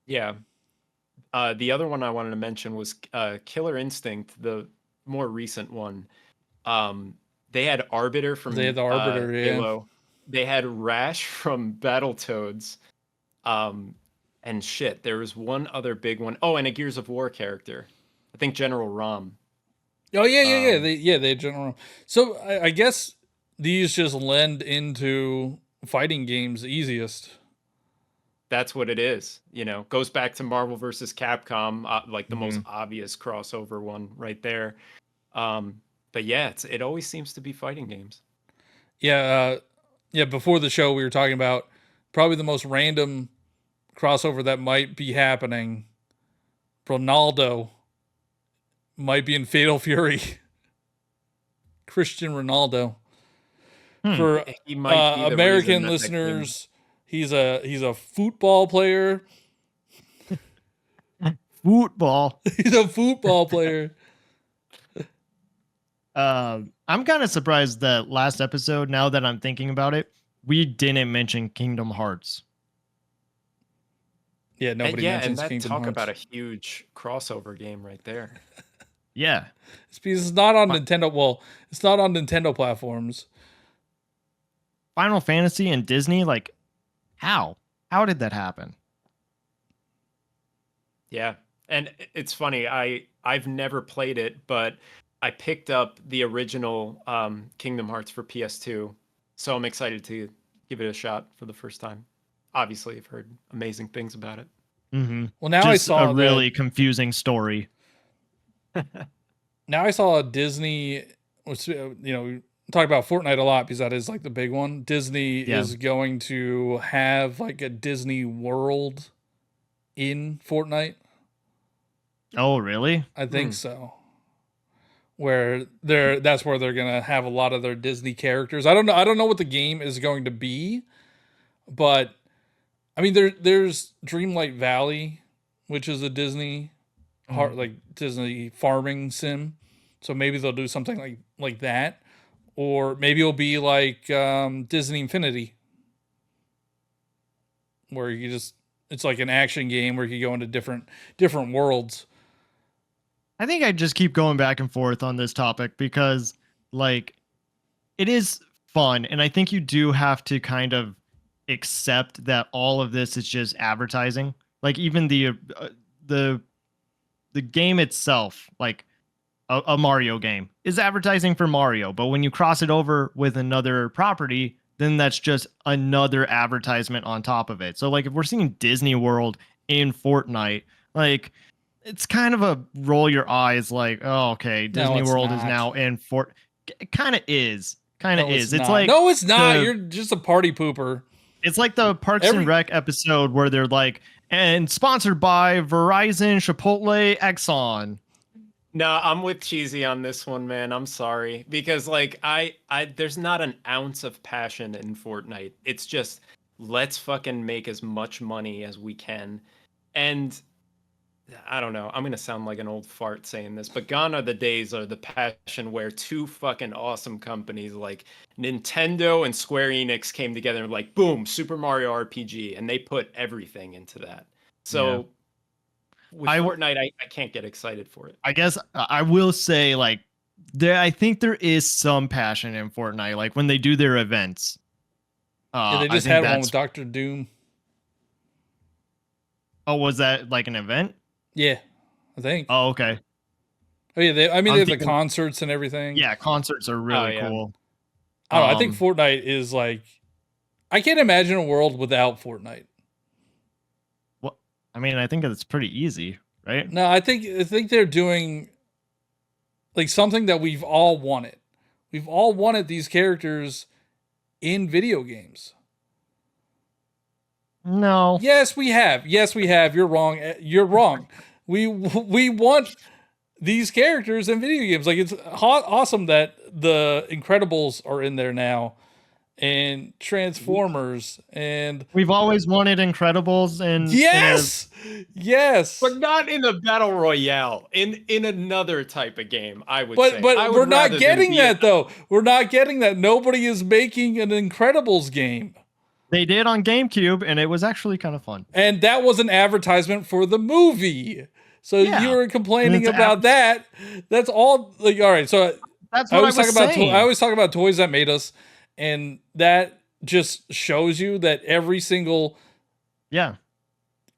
Yeah. The other one I wanted to mention was Killer Instinct, the more recent one. They had Arbiter from Halo. They had Rash from Battletoads. And shit, there was one other big one. Oh, and a Gears of War character. I think General Rom. Oh yeah. They had General Rom. So I guess these just lend into fighting games easiest. That's what it is. Goes back to Marvel versus Capcom, like the most obvious crossover one right there. But yeah, it always seems to be fighting games. Yeah. Before the show, we were talking about probably the most random crossover that might be happening. Ronaldo might be in Fatal Fury. Cristiano Ronaldo. For American listeners, he's a football player. Football. He's a football player. I'm kind of surprised that last episode, now that I'm thinking about it, we didn't mention Kingdom Hearts. Yeah, nobody mentions Kingdom Hearts. Talk about a huge crossover game right there. Yeah. It's because it's not on Nintendo. Well, it's not on Nintendo platforms. Final Fantasy and Disney, like, how? How did that happen? Yeah. And it's funny, I've never played it, but I picked up the original Kingdom Hearts for PS2. So I'm excited to give it a shot for the first time. Obviously, I've heard amazing things about it. Mm-hmm. Well, now I saw a really confusing story. Now I saw a Disney, which, we talk about Fortnite a lot because that is like the big one. Disney is going to have like a Disney World in Fortnite. Oh, really? I think so. That's where they're gonna have a lot of their Disney characters. I don't know what the game is going to be, but I mean there's Dreamlight Valley, which is a Disney like Disney farming sim. So maybe they'll do something like that, or maybe it'll be like Disney Infinity, where it's like an action game where you go into different worlds. I think I just keep going back and forth on this topic because, like, it is fun, and I think you do have to kind of accept that all of this is just advertising. Like, even the game itself, like a Mario game, is advertising for Mario. But when you cross it over with another property, then that's just another advertisement on top of it. So, like, if we're seeing Disney World in Fortnite, like, it's kind of a roll your eyes, like, oh, okay, Disney World is now in Fort. It kind of is. It's like, no, it's not. You're just a party pooper. It's like the Parks and Rec episode where they're like, and sponsored by Verizon, Chipotle, Exxon. No, I'm with Cheesy on this one, man. I'm sorry, because like I there's not an ounce of passion in Fortnite. It's just let's fucking make as much money as we can, and I don't know. I'm going to sound like an old fart saying this, but gone are the days of the passion where two fucking awesome companies like Nintendo and Square Enix came together and like, boom, Super Mario RPG. And they put everything into that. So with Fortnite, I can't get excited for it. I guess I will say, like, I think there is some passion in Fortnite. Like when they do their events. They just had one with Dr. Doom. Oh, was that like an event? Yeah, I think. Oh, okay. Oh yeah, they have the concerts and everything. Yeah, concerts are really cool. I don't know, I think Fortnite is like, I can't imagine a world without Fortnite. Well, I mean, I think it's pretty easy, right? No, I think they're doing like something that we've all wanted. We've all wanted these characters in video games. No. Yes, we have. You're wrong. We want these characters in video games. Like, it's awesome that the Incredibles are in there now, and Transformers, and we've always wanted Incredibles, and yes, but not in a battle royale. In another type of game, I would say. But we're not getting that though. We're not getting that. Nobody is making an Incredibles game. They did on GameCube, and it was actually kind of fun. And that was an advertisement for the movie. So you were complaining about that. That's all. Like, all right. So that's what I was saying. I always talk about toys that made us, and that just shows you that every single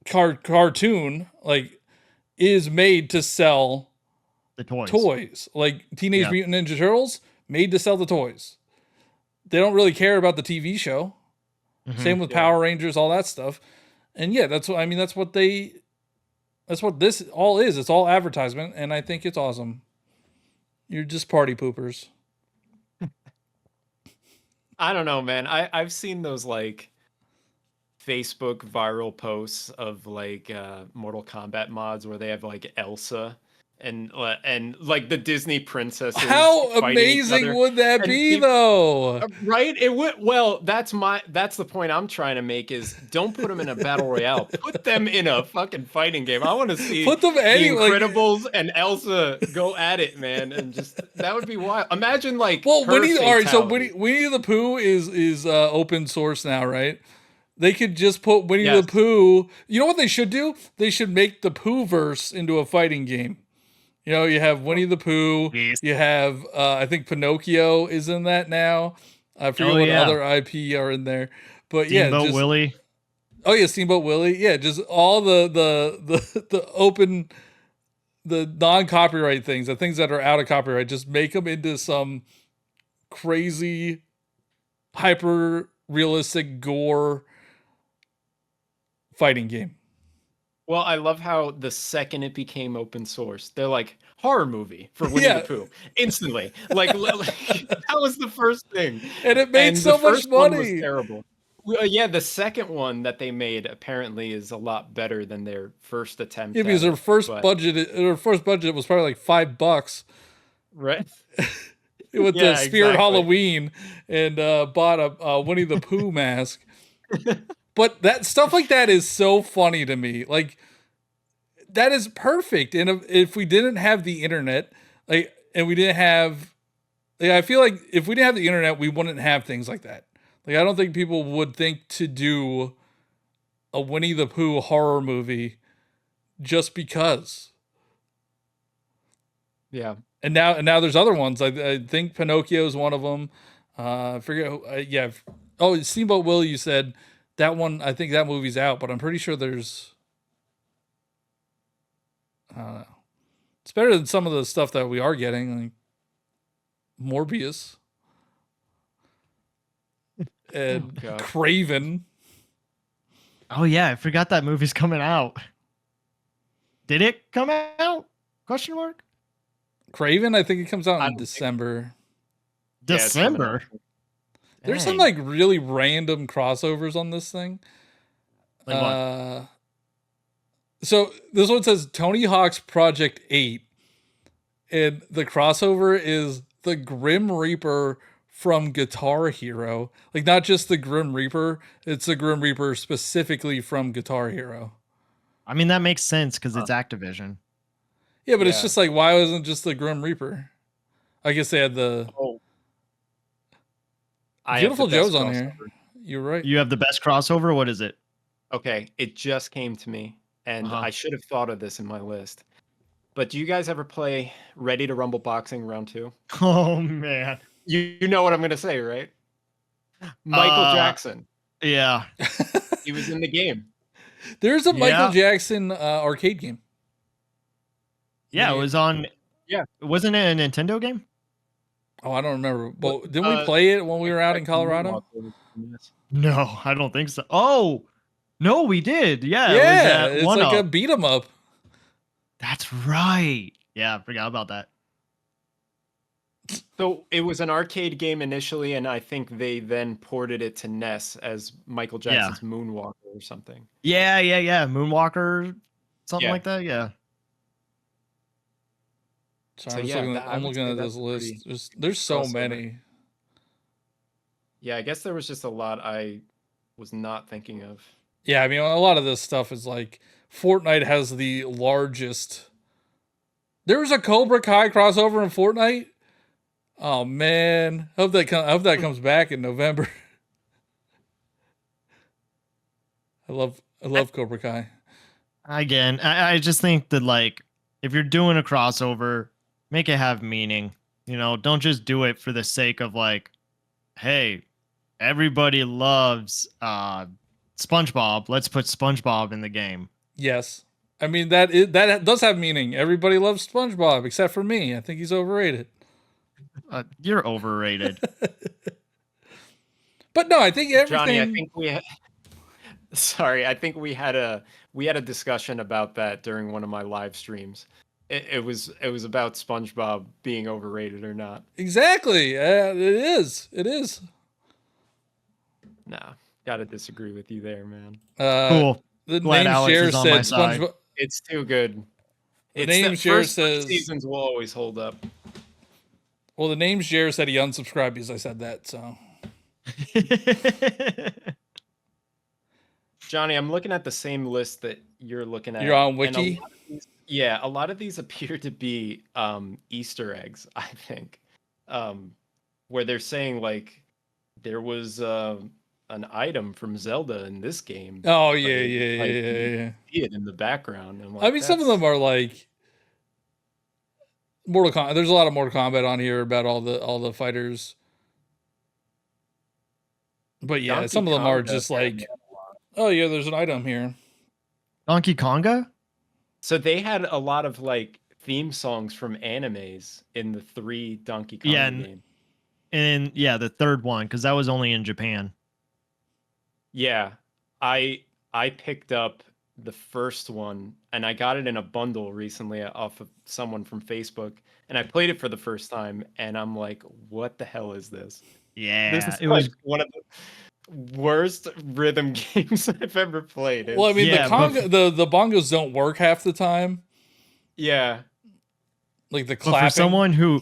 cartoon like is made to sell the toys. Like Teenage Mutant Ninja Turtles, made to sell the toys. They don't really care about the TV show. Same with Power Rangers, all that stuff. And yeah, that's what that's what this all is. It's all advertisement, and I think it's awesome. You're just party poopers. I don't know, man. I've seen those like Facebook viral posts of like Mortal Kombat mods where they have like Elsa and like the Disney princesses. How amazing would that be, though? Right? It would. Well, that's the point I'm trying to make is don't put them in a battle royale. Put them in a fucking fighting game. I want to see the Incredibles and Elsa go at it, man, and just that would be wild. Imagine like Winnie the Pooh is open source now, right? They could just put Winnie the Pooh. You know what they should do? They should make the Pooh-verse into a fighting game. You know, you have Winnie the Pooh. You have, I think Pinocchio is in that now. I forget what other IP are in there. But Steamboat Willie. Oh yeah, Steamboat Willie. Yeah, just all the open, the non-copyright things, the things that are out of copyright, just make them into some crazy, hyper realistic gore fighting game. Well, I love how the second it became open source, they're like horror movie for Winnie the Pooh instantly. Like that was the first thing, and it made so much money. Was terrible. Yeah, the second one that they made apparently is a lot better than their first attempt. Yeah, because their first budget was probably like $5, right? With the Spirit Halloween, and bought a Winnie the Pooh mask. But that stuff like that is so funny to me. Like that is perfect. And if we didn't have the internet, and we didn't have, I feel like if we didn't have the internet, we wouldn't have things like that. Like I don't think people would think to do a Winnie the Pooh horror movie just because. Yeah. And now there's other ones. I think Pinocchio is one of them. I forget. Oh, Steamboat Willie. You said that one. I think that movie's out, but I'm pretty sure there's. I don't know. It's better than some of the stuff that we are getting, like Morbius and Craven. Oh yeah, I forgot that movie's coming out. Did it come out? Question mark. Craven, I think it comes out in December. December? There's some like really random crossovers on this thing. Like what? So this one says Tony Hawk's Project 8. And the crossover is the Grim Reaper from Guitar Hero. Like not just the Grim Reaper, it's the Grim Reaper specifically from Guitar Hero. I mean, that makes sense because it's Activision. Yeah, but it's just like, why wasn't just the Grim Reaper? I guess they had the Beautiful Joe's on here. You're right. You have the best crossover? What is it? Okay, it just came to me, and I should have thought of this in my list. But do you guys ever play Ready to Rumble Boxing Round 2? Oh, man. You know what I'm going to say, right? Michael Jackson. Yeah. He was in the game. There's a Michael Jackson arcade game. Yeah, it was on. Yeah, wasn't it a Nintendo game? Oh, I don't remember. Well, didn't we play it when we were out in Colorado? No, I don't think so. Oh, no, we did. Yeah, it's like a beat 'em up. That's right. Yeah, I forgot about that. So it was an arcade game initially, and I think they then ported it to NES as Michael Jackson's Moonwalker or something. Yeah. Moonwalker, something like that. Yeah. Sorry, I'm looking at this list. There's so many. Yeah, I guess there was just a lot I was not thinking of. Yeah, I mean, a lot of this stuff is like Fortnite has the largest. There was a Cobra Kai crossover in Fortnite. Oh man, hope that comes back in November. I love Cobra Kai. Again, I just think that like if you're doing a crossover, make it have meaning. You know, don't just do it for the sake of like, hey, everybody loves SpongeBob. Let's put SpongeBob in the game. Yes, I mean that does have meaning. Everybody loves SpongeBob except for me. I think he's overrated. You're overrated. But no, I think everything. Johnny, I think sorry, I think we had a discussion about that during one of my live streams. It was about SpongeBob being overrated or not. Exactly. It is. It is. Nah, gotta disagree with you there, man. Cool. The Glad name Alex share is on said my side. SpongeBob. It's too good. The name share first says seasons will always hold up. Well, the name share said he unsubscribed because I said that. So, Johnny, I'm looking at the same list that you're looking at. You're on Wiki. A lot of these appear to be Easter eggs. I think, where they're saying like there was an item from Zelda in this game. Oh yeah. See it in the background. I mean, some of them are like Mortal Kombat. There's a lot of Mortal Kombat on here about all the fighters. But yeah, Donkey some of them Konga are just like, oh yeah, there's an item here. Donkey Konga? So they had a lot of like theme songs from animes in the 3 Donkey Konga games. And yeah, the third one, because that was only in Japan. Yeah, I picked up the first one and I got it in a bundle recently off of someone from Facebook, and I played it for the first time and I'm like, what the hell is this? Yeah, this is was one of the worst rhythm games I've ever played. Well, I mean, the bongos don't work half the time. Yeah, like the clapping. But for someone who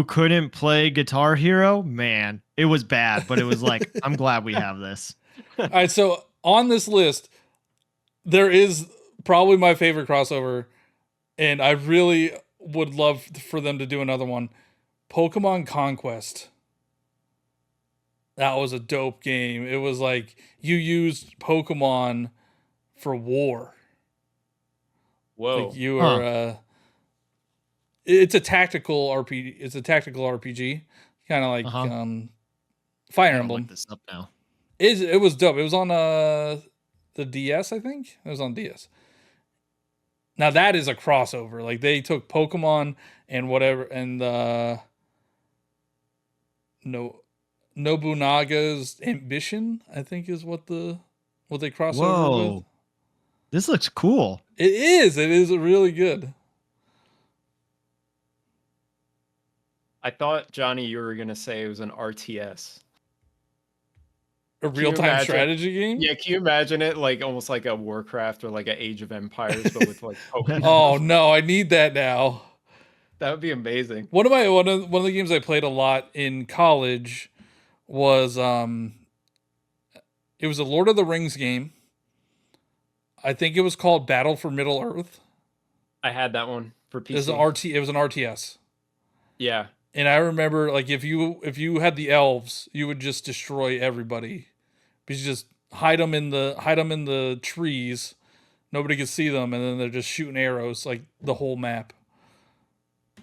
couldn't play Guitar Hero, man, it was bad. But it was like, I'm glad we have this. All right, so on this list, there is probably my favorite crossover, and I really would love for them to do another one. Pokemon Conquest. That was a dope game. It was like you used Pokemon for war. Whoa. Like you were it's a tactical RPG. It's a tactical RPG. Kind of like Fire Emblem. Look this up now. It was dope. It was on the DS, I think. It was on DS. Now that is a crossover. Like they took Pokemon and whatever and Nobunaga's Ambition, I think, is what they cross over with. This looks cool. It is. It is really good. I thought, Johnny, you were gonna say it was an RTS. A real-time strategy game? Yeah, can you imagine it like almost like a Warcraft or like an Age of Empires, but with like Pokemon? Oh no, I need that now. That would be amazing. One of the games I played a lot in college was it was a Lord of the Rings game. I think it was called Battle for Middle Earth. I had that one for PC. It was an RTS. Yeah. And I remember, like, if you had the elves, you would just destroy everybody. Because you just hide them in the trees. Nobody could see them, and then they're just shooting arrows like the whole map.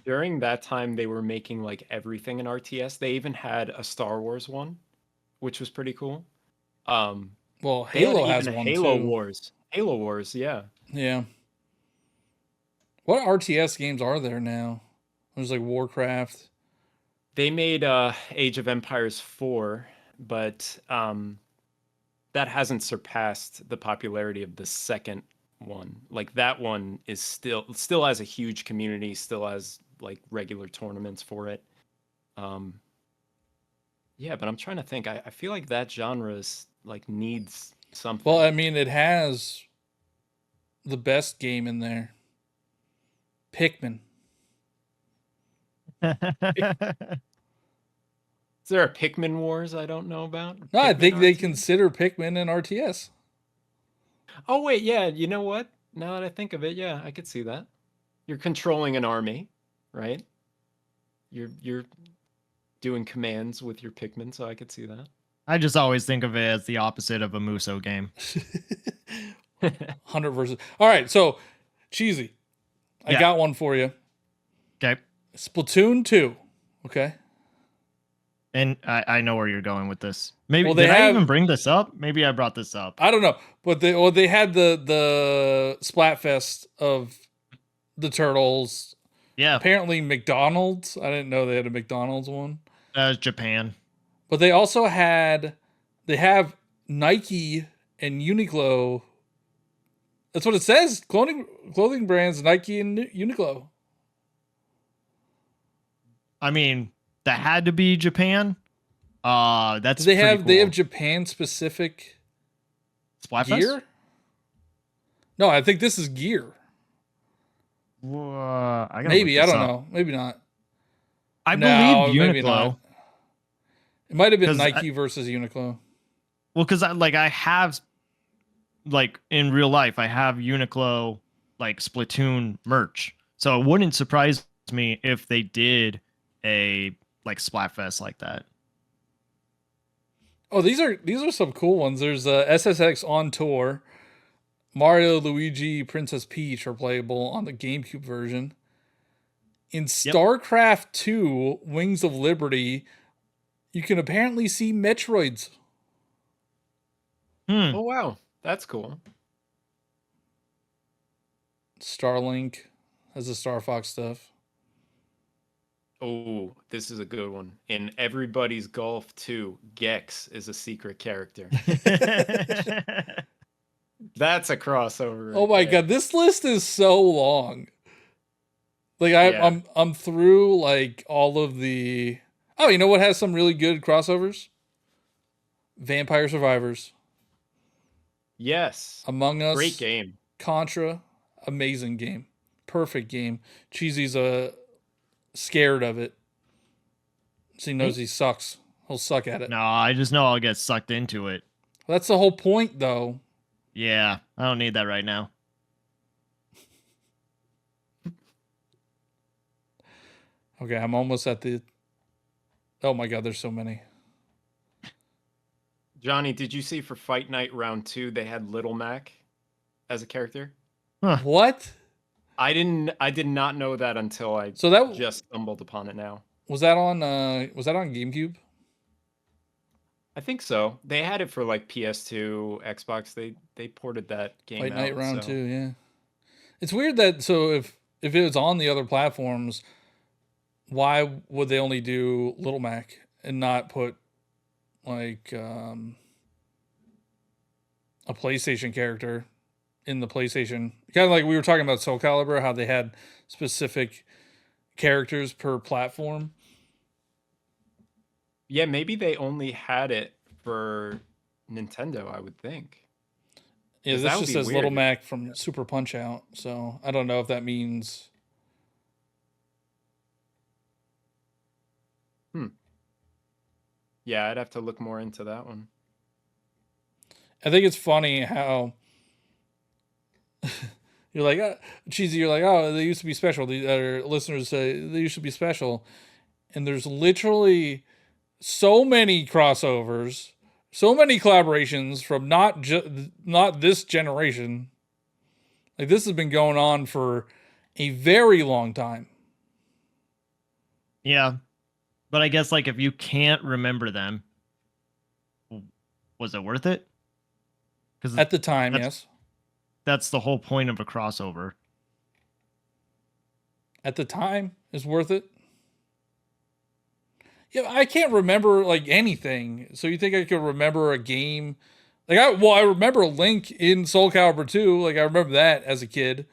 During that time, they were making like everything in RTS. They even had a Star Wars one, which was pretty cool. Well, Halo has one Halo too. Halo Wars, yeah. Yeah. What RTS games are there now? There's like Warcraft. They made Age of Empires 4, but that hasn't surpassed the popularity of the second one. Like that one is still has a huge community, still has like regular tournaments for it. Yeah, but I'm trying to think. I feel like that genre is like needs something. Well, I mean, it has the best game in there. Pikmin. It's there a Pikmin Wars I don't know about? No, I Pikmin think they RTS? consider Pikmin an RTS. Oh wait, yeah. You know what? Now that I think of it, yeah, I could see that. You're controlling an army, right? You're doing commands with your Pikmin, so I could see that. I just always think of it as the opposite of a Muso game. 100 versus. All right, so cheesy. I got one for you. Okay. Splatoon 2. Okay. And I know where you're going with this. Maybe Well, did I even bring this up? Maybe I brought this up. I don't know, but they had the Splatfest of the Turtles. Yeah. Apparently McDonald's. I didn't know they had a McDonald's one. That was Japan. But they also have Nike and Uniqlo. That's what it says. Clothing brands Nike and Uniqlo. I mean, that had to be Japan. That's they have cool. They have Japan specific Splatfest? Gear? No, I think this is gear. Maybe I don't know. Maybe not. I believe Uniqlo. It might have been Nike versus Uniqlo. Well, because I have, like, in real life, I have Uniqlo, like, Splatoon merch. So it wouldn't surprise me if they did a, like, Splatfest like that. Oh, these are some cool ones. There's SSX on tour. Mario, Luigi, Princess Peach are playable on the GameCube version. In StarCraft 2, Wings of Liberty, you can apparently see Metroids. Oh, wow. That's cool. Starlink has the Star Fox stuff. Oh, this is a good one. In Everybody's Golf 2, Gex is a secret character. That's a crossover. Right oh my god, this list is so long. Like I'm through like all of the. Oh, you know what has some really good crossovers? Vampire Survivors. Yes. Among Us. Great game. Contra. Amazing game. Perfect game. Cheesy's scared of it. So he knows he sucks. He'll suck at it. No, I just know I'll get sucked into it. Well, that's the whole point, though. Yeah, I don't need that right now. Okay, I'm almost at the... Oh my god, there's so many. Johnny, did you see for Fight Night Round 2 they had Little Mac as a character? Huh. What? I did not know that until I just stumbled upon it now. Was that on GameCube? I think so. They had it for like PS2, Xbox. They ported that game Fight Night out, Round 2, yeah. It's weird that if it was on the other platforms, why would they only do Little Mac and not put like a PlayStation character in the PlayStation? Kind of like we were talking about Soul Calibur, how they had specific characters per platform. Yeah, maybe they only had it for Nintendo, I would think. Yeah, this just says weird. Little Mac from Super Punch Out, so I don't know if that means... Yeah, I'd have to look more into that one. I think it's funny how you're like, Cheesy, you're like, oh, they used to be special. Our listeners say they used to be special. And there's literally so many crossovers, so many collaborations from not this generation. Like, this has been going on for a very long time. Yeah. But I guess, like, if you can't remember them, was it worth it? Because at the time, yes. That's the whole point of a crossover. At the time, is worth it. Yeah, I can't remember like anything. So you think I could remember a game? Like I remember Link in Soul Calibur 2. Like I remember that as a kid,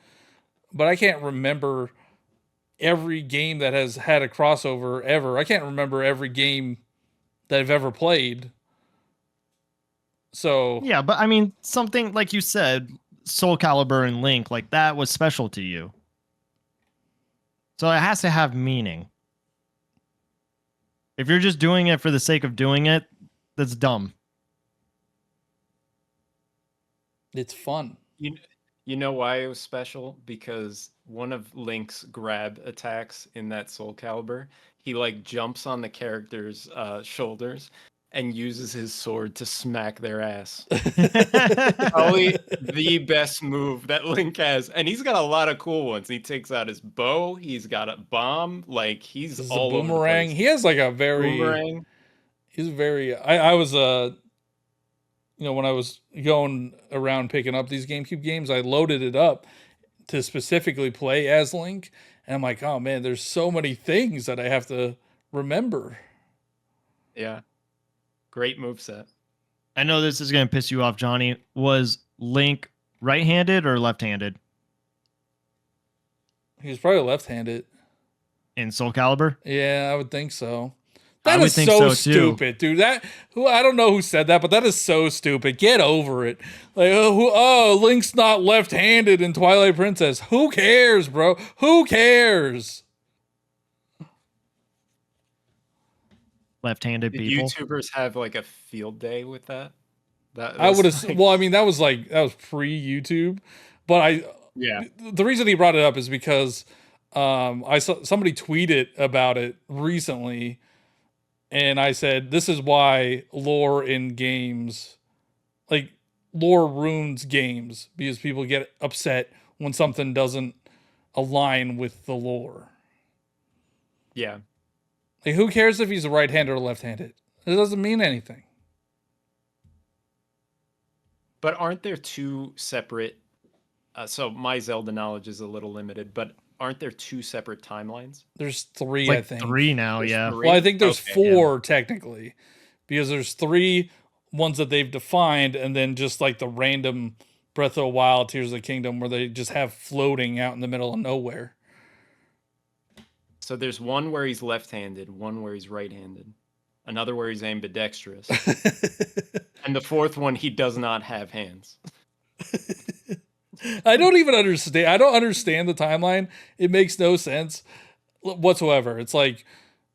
but I can't remember every game that has had a crossover ever. I can't remember every game that I've ever played. So yeah, but I mean, something like you said, Soul Calibur and Link, like that was special to you. So it has to have meaning. If you're just doing it for the sake of doing it, that's dumb. It's fun. You know why it was special? Because one of Link's grab attacks in that Soul Calibur, he like jumps on the character's shoulders and uses his sword to smack their ass. Probably the best move that Link has, and he's got a lot of cool ones. He takes out his bow. He's got a bomb. Like he's all over the boomerang. place. He has like a very Boomerang. He's very. I was when I was going around picking up these GameCube games, I loaded it up to specifically play as Link, and I'm like, oh man, there's so many things that I have to remember. Yeah, great moveset. I know this is gonna piss you off, Johnny. Was Link right-handed or left-handed? He was probably left-handed. In Soul Calibur? Yeah, I would think so. That is so stupid, dude. I don't know who said that, but that is so stupid. Get over it. Like, Link's not left-handed in Twilight Princess. Who cares, bro? Who cares? Left-handed people. YouTubers have like a field day with that. I would have. Well, I mean, that was pre-YouTube, but the reason he brought it up is because I saw somebody tweeted about it recently. And I said, this is why lore in games, like lore ruins games, because people get upset when something doesn't align with the lore. Yeah. Like, who cares if he's a right-handed or left-handed? It doesn't mean anything. But aren't there two separate... so my Zelda knowledge is a little limited, but aren't there two separate timelines? There's three, like I think. 3 now, There's yeah. 3? Well, I think there's 4 technically, because there's 3 ones that they've defined, and then just like the random Breath of the Wild, Tears of the Kingdom, where they just have floating out in the middle of nowhere. So there's one where he's left-handed, one where he's right-handed, another where he's ambidextrous, and the 4th one he does not have hands. I don't even understand. I don't understand the timeline. It makes no sense whatsoever. It's like,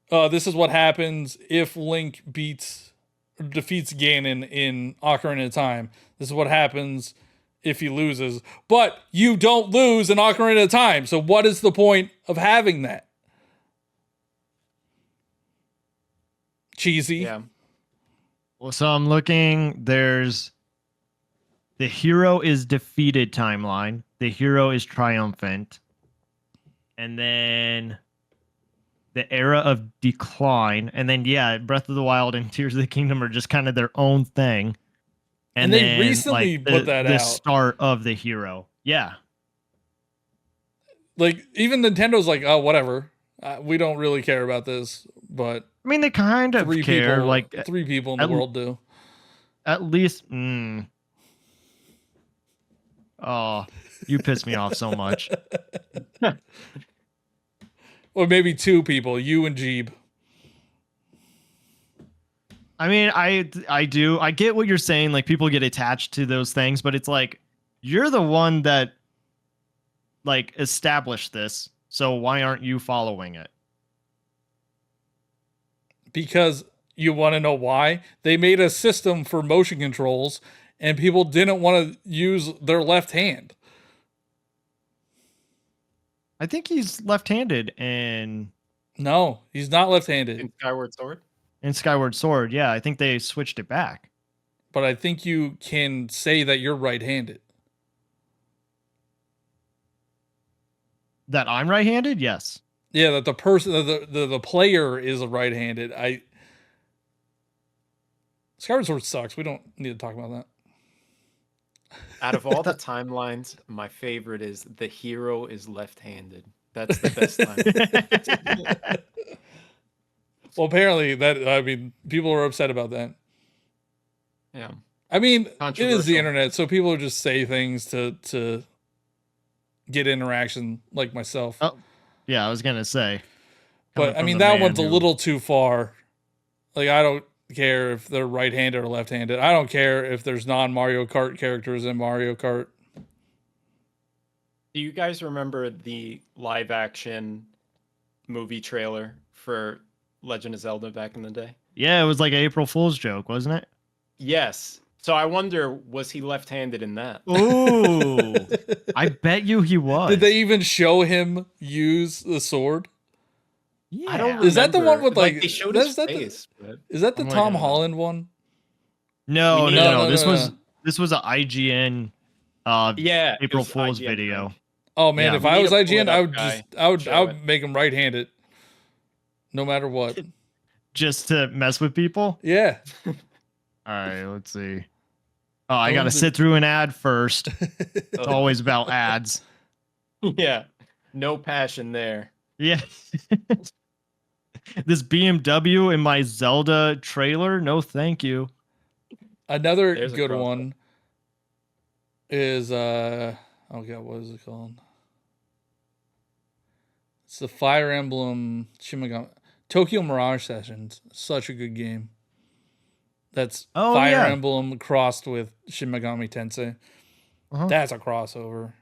this is what happens if Link defeats Ganon in Ocarina of Time. This is what happens if he loses. But you don't lose in Ocarina of Time. So what is the point of having that? Cheesy. Yeah. Well, so I'm looking. There's the hero is defeated timeline. The hero is triumphant. And then the era of decline. And then, yeah, Breath of the Wild and Tears of the Kingdom are just kind of their own thing. And they recently put that out. The start of the hero. Yeah. Like, even Nintendo's like, oh, whatever. We don't really care about this. But I mean, they kind of care. People, like 3 people in the world do. At least... Oh, you piss me off so much. Or maybe 2 people, you and Jeeb. I mean, I do. I get what you're saying. Like, people get attached to those things, but it's like, you're the one that, like, established this. So why aren't you following it? Because you want to know why? They made a system for motion controls, and people didn't want to use their left hand. I think he's left-handed and... No, he's not left-handed. In Skyward Sword? In Skyward Sword, yeah. I think they switched it back. But I think you can say that you're right-handed. That I'm right-handed? Yes. Yeah, that the person, the player is right-handed. Skyward Sword sucks. We don't need to talk about that. Out of all the timelines, my favorite is the hero is left-handed. That's the best time. Well, apparently people are upset about that. Yeah. I mean, it is the internet, so people just say things to get interaction, like myself. Oh, yeah, I was gonna say. But I mean, that one's a little too far. Like, I don't care if they're right-handed or left-handed. I don't care if there's non-Mario Kart characters in Mario Kart. Do you guys remember the live-action movie trailer for Legend of Zelda back in the day? Yeah, it was like an April Fool's joke, wasn't it? Yes. So I wonder, was he left-handed in that? Ooh, I bet you he was. Did they even show him use the sword? Yeah. I don't remember. Is that the one with like they showed his face? Is that the Tom Holland one? No. This was an IGN yeah, April Fool's video. Thing. Oh man, if I was IGN, I would make him right-handed. No matter what. Just to mess with people? Yeah. All right, let's see. Oh, I got to sit through an ad first. It's always about ads. Yeah. No passion there. Yeah. This BMW in my Zelda trailer? No, thank you. Another good one is oh god, what is it called? It's the Fire Emblem Shin Megami Tokyo Mirage Sessions. Such a good game. That's Fire Emblem crossed with Shin Megami Tensei. That's a crossover.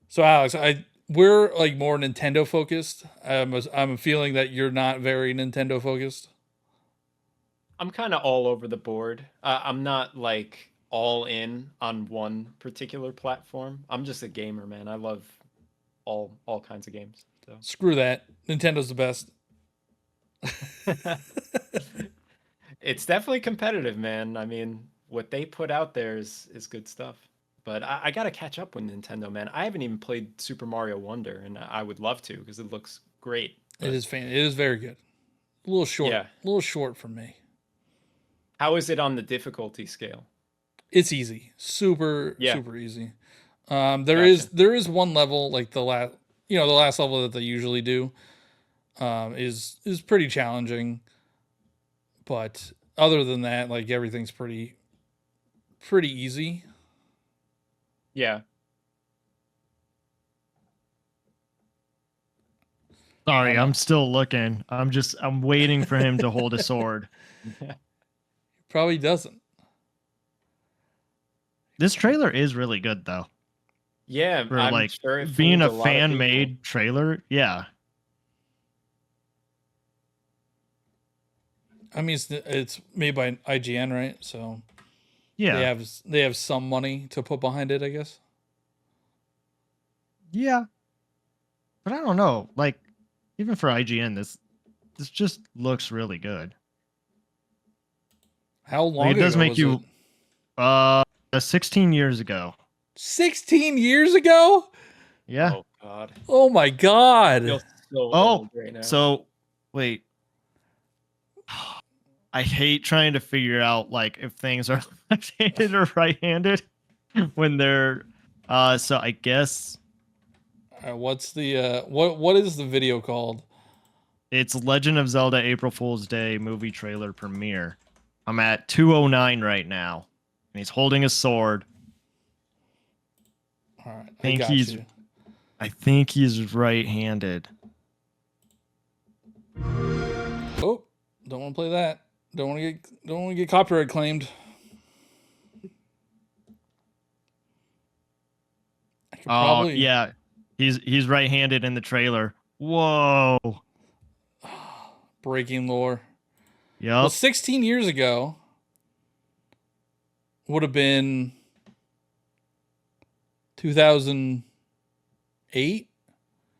So Alex, we're like more Nintendo focused. I'm feeling that you're not very Nintendo focused. I'm kind of all over the board. I'm not like all in on one particular platform. I'm just a gamer, man. I love all kinds of games. So. Screw that. Nintendo's the best. It's definitely competitive, man. I mean, what they put out there is good stuff. But I got to catch up with Nintendo, man. I haven't even played Super Mario Wonder, and I would love to because it looks great. But... It is very good. A little short. Yeah. A little short for me. How is it on the difficulty scale? It's easy. Super easy. There is one level, like the last level that they usually do, is pretty challenging. But other than that, like everything's pretty easy. Yeah. Sorry, I'm still looking. I'm waiting for him to hold a sword. Probably doesn't. This trailer is really good though. Yeah, for I'm like sure it being a fan-made trailer. Yeah. I mean, it's made by IGN, right? So yeah, they have some money to put behind it, I guess. Yeah, but I don't know. Like, even for IGN, this just looks really good. How long ago? It does make you 16 years ago. 16 years ago? Yeah. Oh god. Oh my god. I feel so old right now. So wait. I hate trying to figure out like if things are left-handed or right-handed when they're so I guess what's the what is the video called? It's Legend of Zelda April Fool's Day movie trailer premiere. I'm at 209 right now. And he's holding a sword. All right. I think he's right-handed. Oh, don't want to play that. Don't want to get copyright claimed. Oh, yeah. He's right-handed in the trailer. Whoa. Breaking lore. Yep. Well, 16 years ago would have been 2008.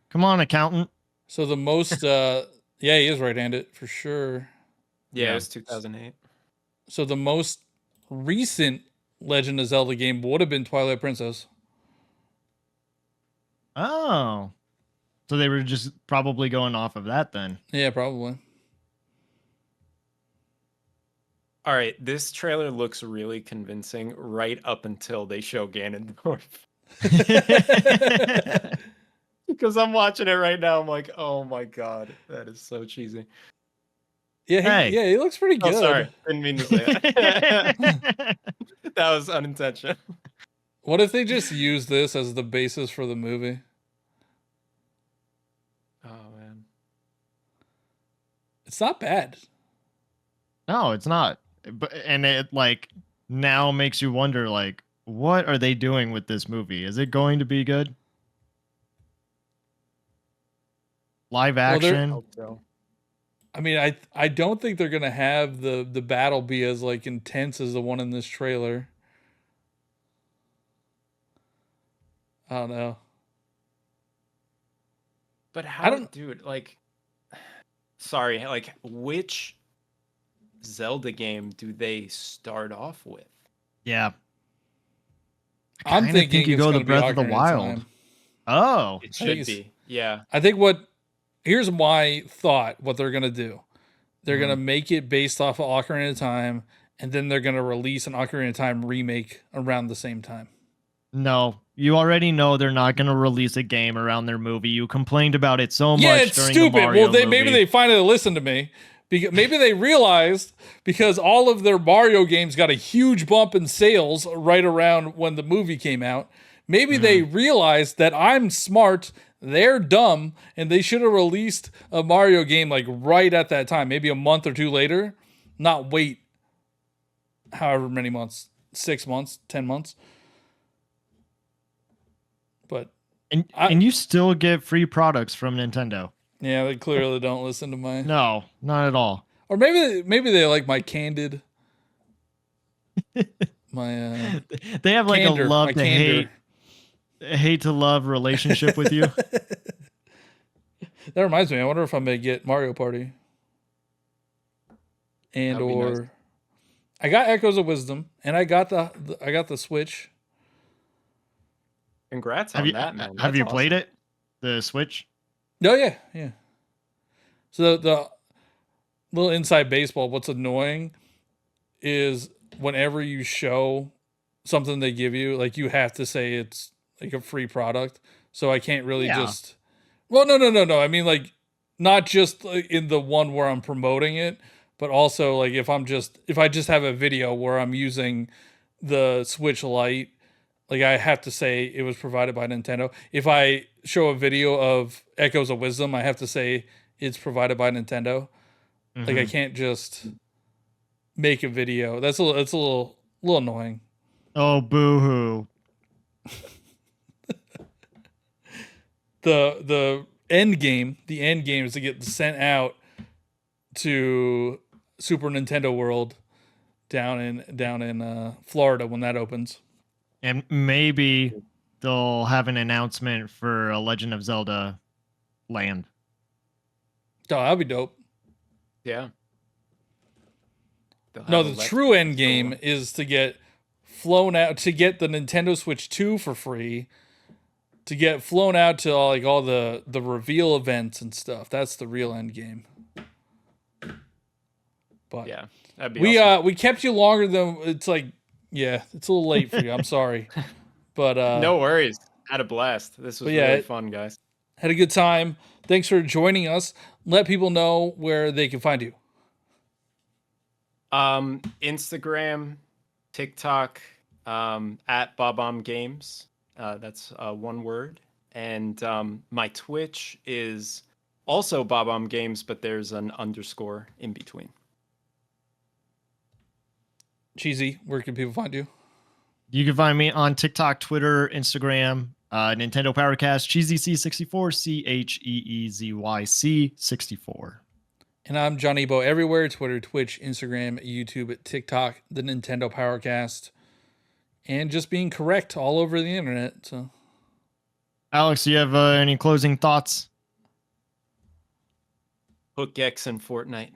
Come on, accountant. So the most yeah, he is right-handed for sure. Yeah, it was 2008. So the most recent Legend of Zelda game would have been Twilight Princess. Oh. So they were just probably going off of that then. Yeah, probably. All right, this trailer looks really convincing right up until they show Ganondorf. Because I'm watching it right now, I'm like, oh my god, that is so cheesy. Yeah, he looks pretty good. Oh, sorry, didn't mean to say that. That was unintentional. What if they just use this as the basis for the movie? Oh man, it's not bad. No, it's not. But and it like now makes you wonder like what are they doing with this movie? Is it going to be good? live action. Hope so. I mean, I don't think they're gonna have the battle be as like intense as the one in this trailer. I don't know. But how, dude? Sorry, which Zelda game do they start off with? Yeah, I'm thinking you it's go the gonna be Breath of the Ocarina of Wild. Time. Oh, It should be. Yeah. I think here's my thought. What they're gonna do? They're gonna make it based off of Ocarina of Time, and then they're gonna release an Ocarina of Time remake around the same time. No, you already know they're not going to release a game around their movie. You complained about it so much. Yeah, it's during stupid. The Mario movie. Maybe they finally listened to me. Maybe they realized because all of their Mario games got a huge bump in sales right around when the movie came out. Maybe they realized that I'm smart, they're dumb, and they should have released a Mario game like right at that time, maybe a month or two later, not wait however many months, 6 months, 10 months. But and you still get free products from Nintendo. Yeah, they clearly don't listen to my. No, not at all. Or maybe they like my candid. My they have like candor, a love to hate to love relationship with you. That reminds me. I wonder if I may get Mario Party. And Nice. I got Echoes of Wisdom, and I got the Switch. Congrats on that, man. Have That's you awesome. played it? The Switch? Oh yeah. So the little inside baseball, what's annoying is whenever you show something they give you, like you have to say it's like a free product. So I can't really just. Well, no. I mean, like not just in the one where I'm promoting it, but also like if I just have a video where I'm using the Switch Lite. Like I have to say it was provided by Nintendo. If I show a video of Echoes of Wisdom, I have to say it's provided by Nintendo. Like I can't just make a video. It's a little annoying. Oh, boo-hoo. The end game is to get sent out to Super Nintendo World down in Florida when that opens. And maybe they'll have an announcement for a Legend of Zelda land. Oh, that'd be dope. Yeah. No, the true end game is to get flown out, to get the Nintendo Switch 2 for free, to get flown out to all the reveal events and stuff. That's the real end game. But yeah, that'd be awesome. We kept you longer than it's like. Yeah, it's a little late for you. I'm sorry. But no worries. Had a blast. This was really fun, guys. Had a good time. Thanks for joining us. Let people know where they can find you. Instagram, TikTok, at Bobomb Games. That's one word. And my Twitch is also Bobomb Games, but there's an underscore in between. Cheesy, where can people find you? You can find me on TikTok, Twitter, Instagram, Nintendo Powercast, CheezyC64, CheezyC64. And I'm John Ebo everywhere, Twitter, Twitch, Instagram, YouTube, TikTok, the Nintendo Powercast, and just being correct all over the internet. So, Alex, do you have any closing thoughts? Hook X and Fortnite.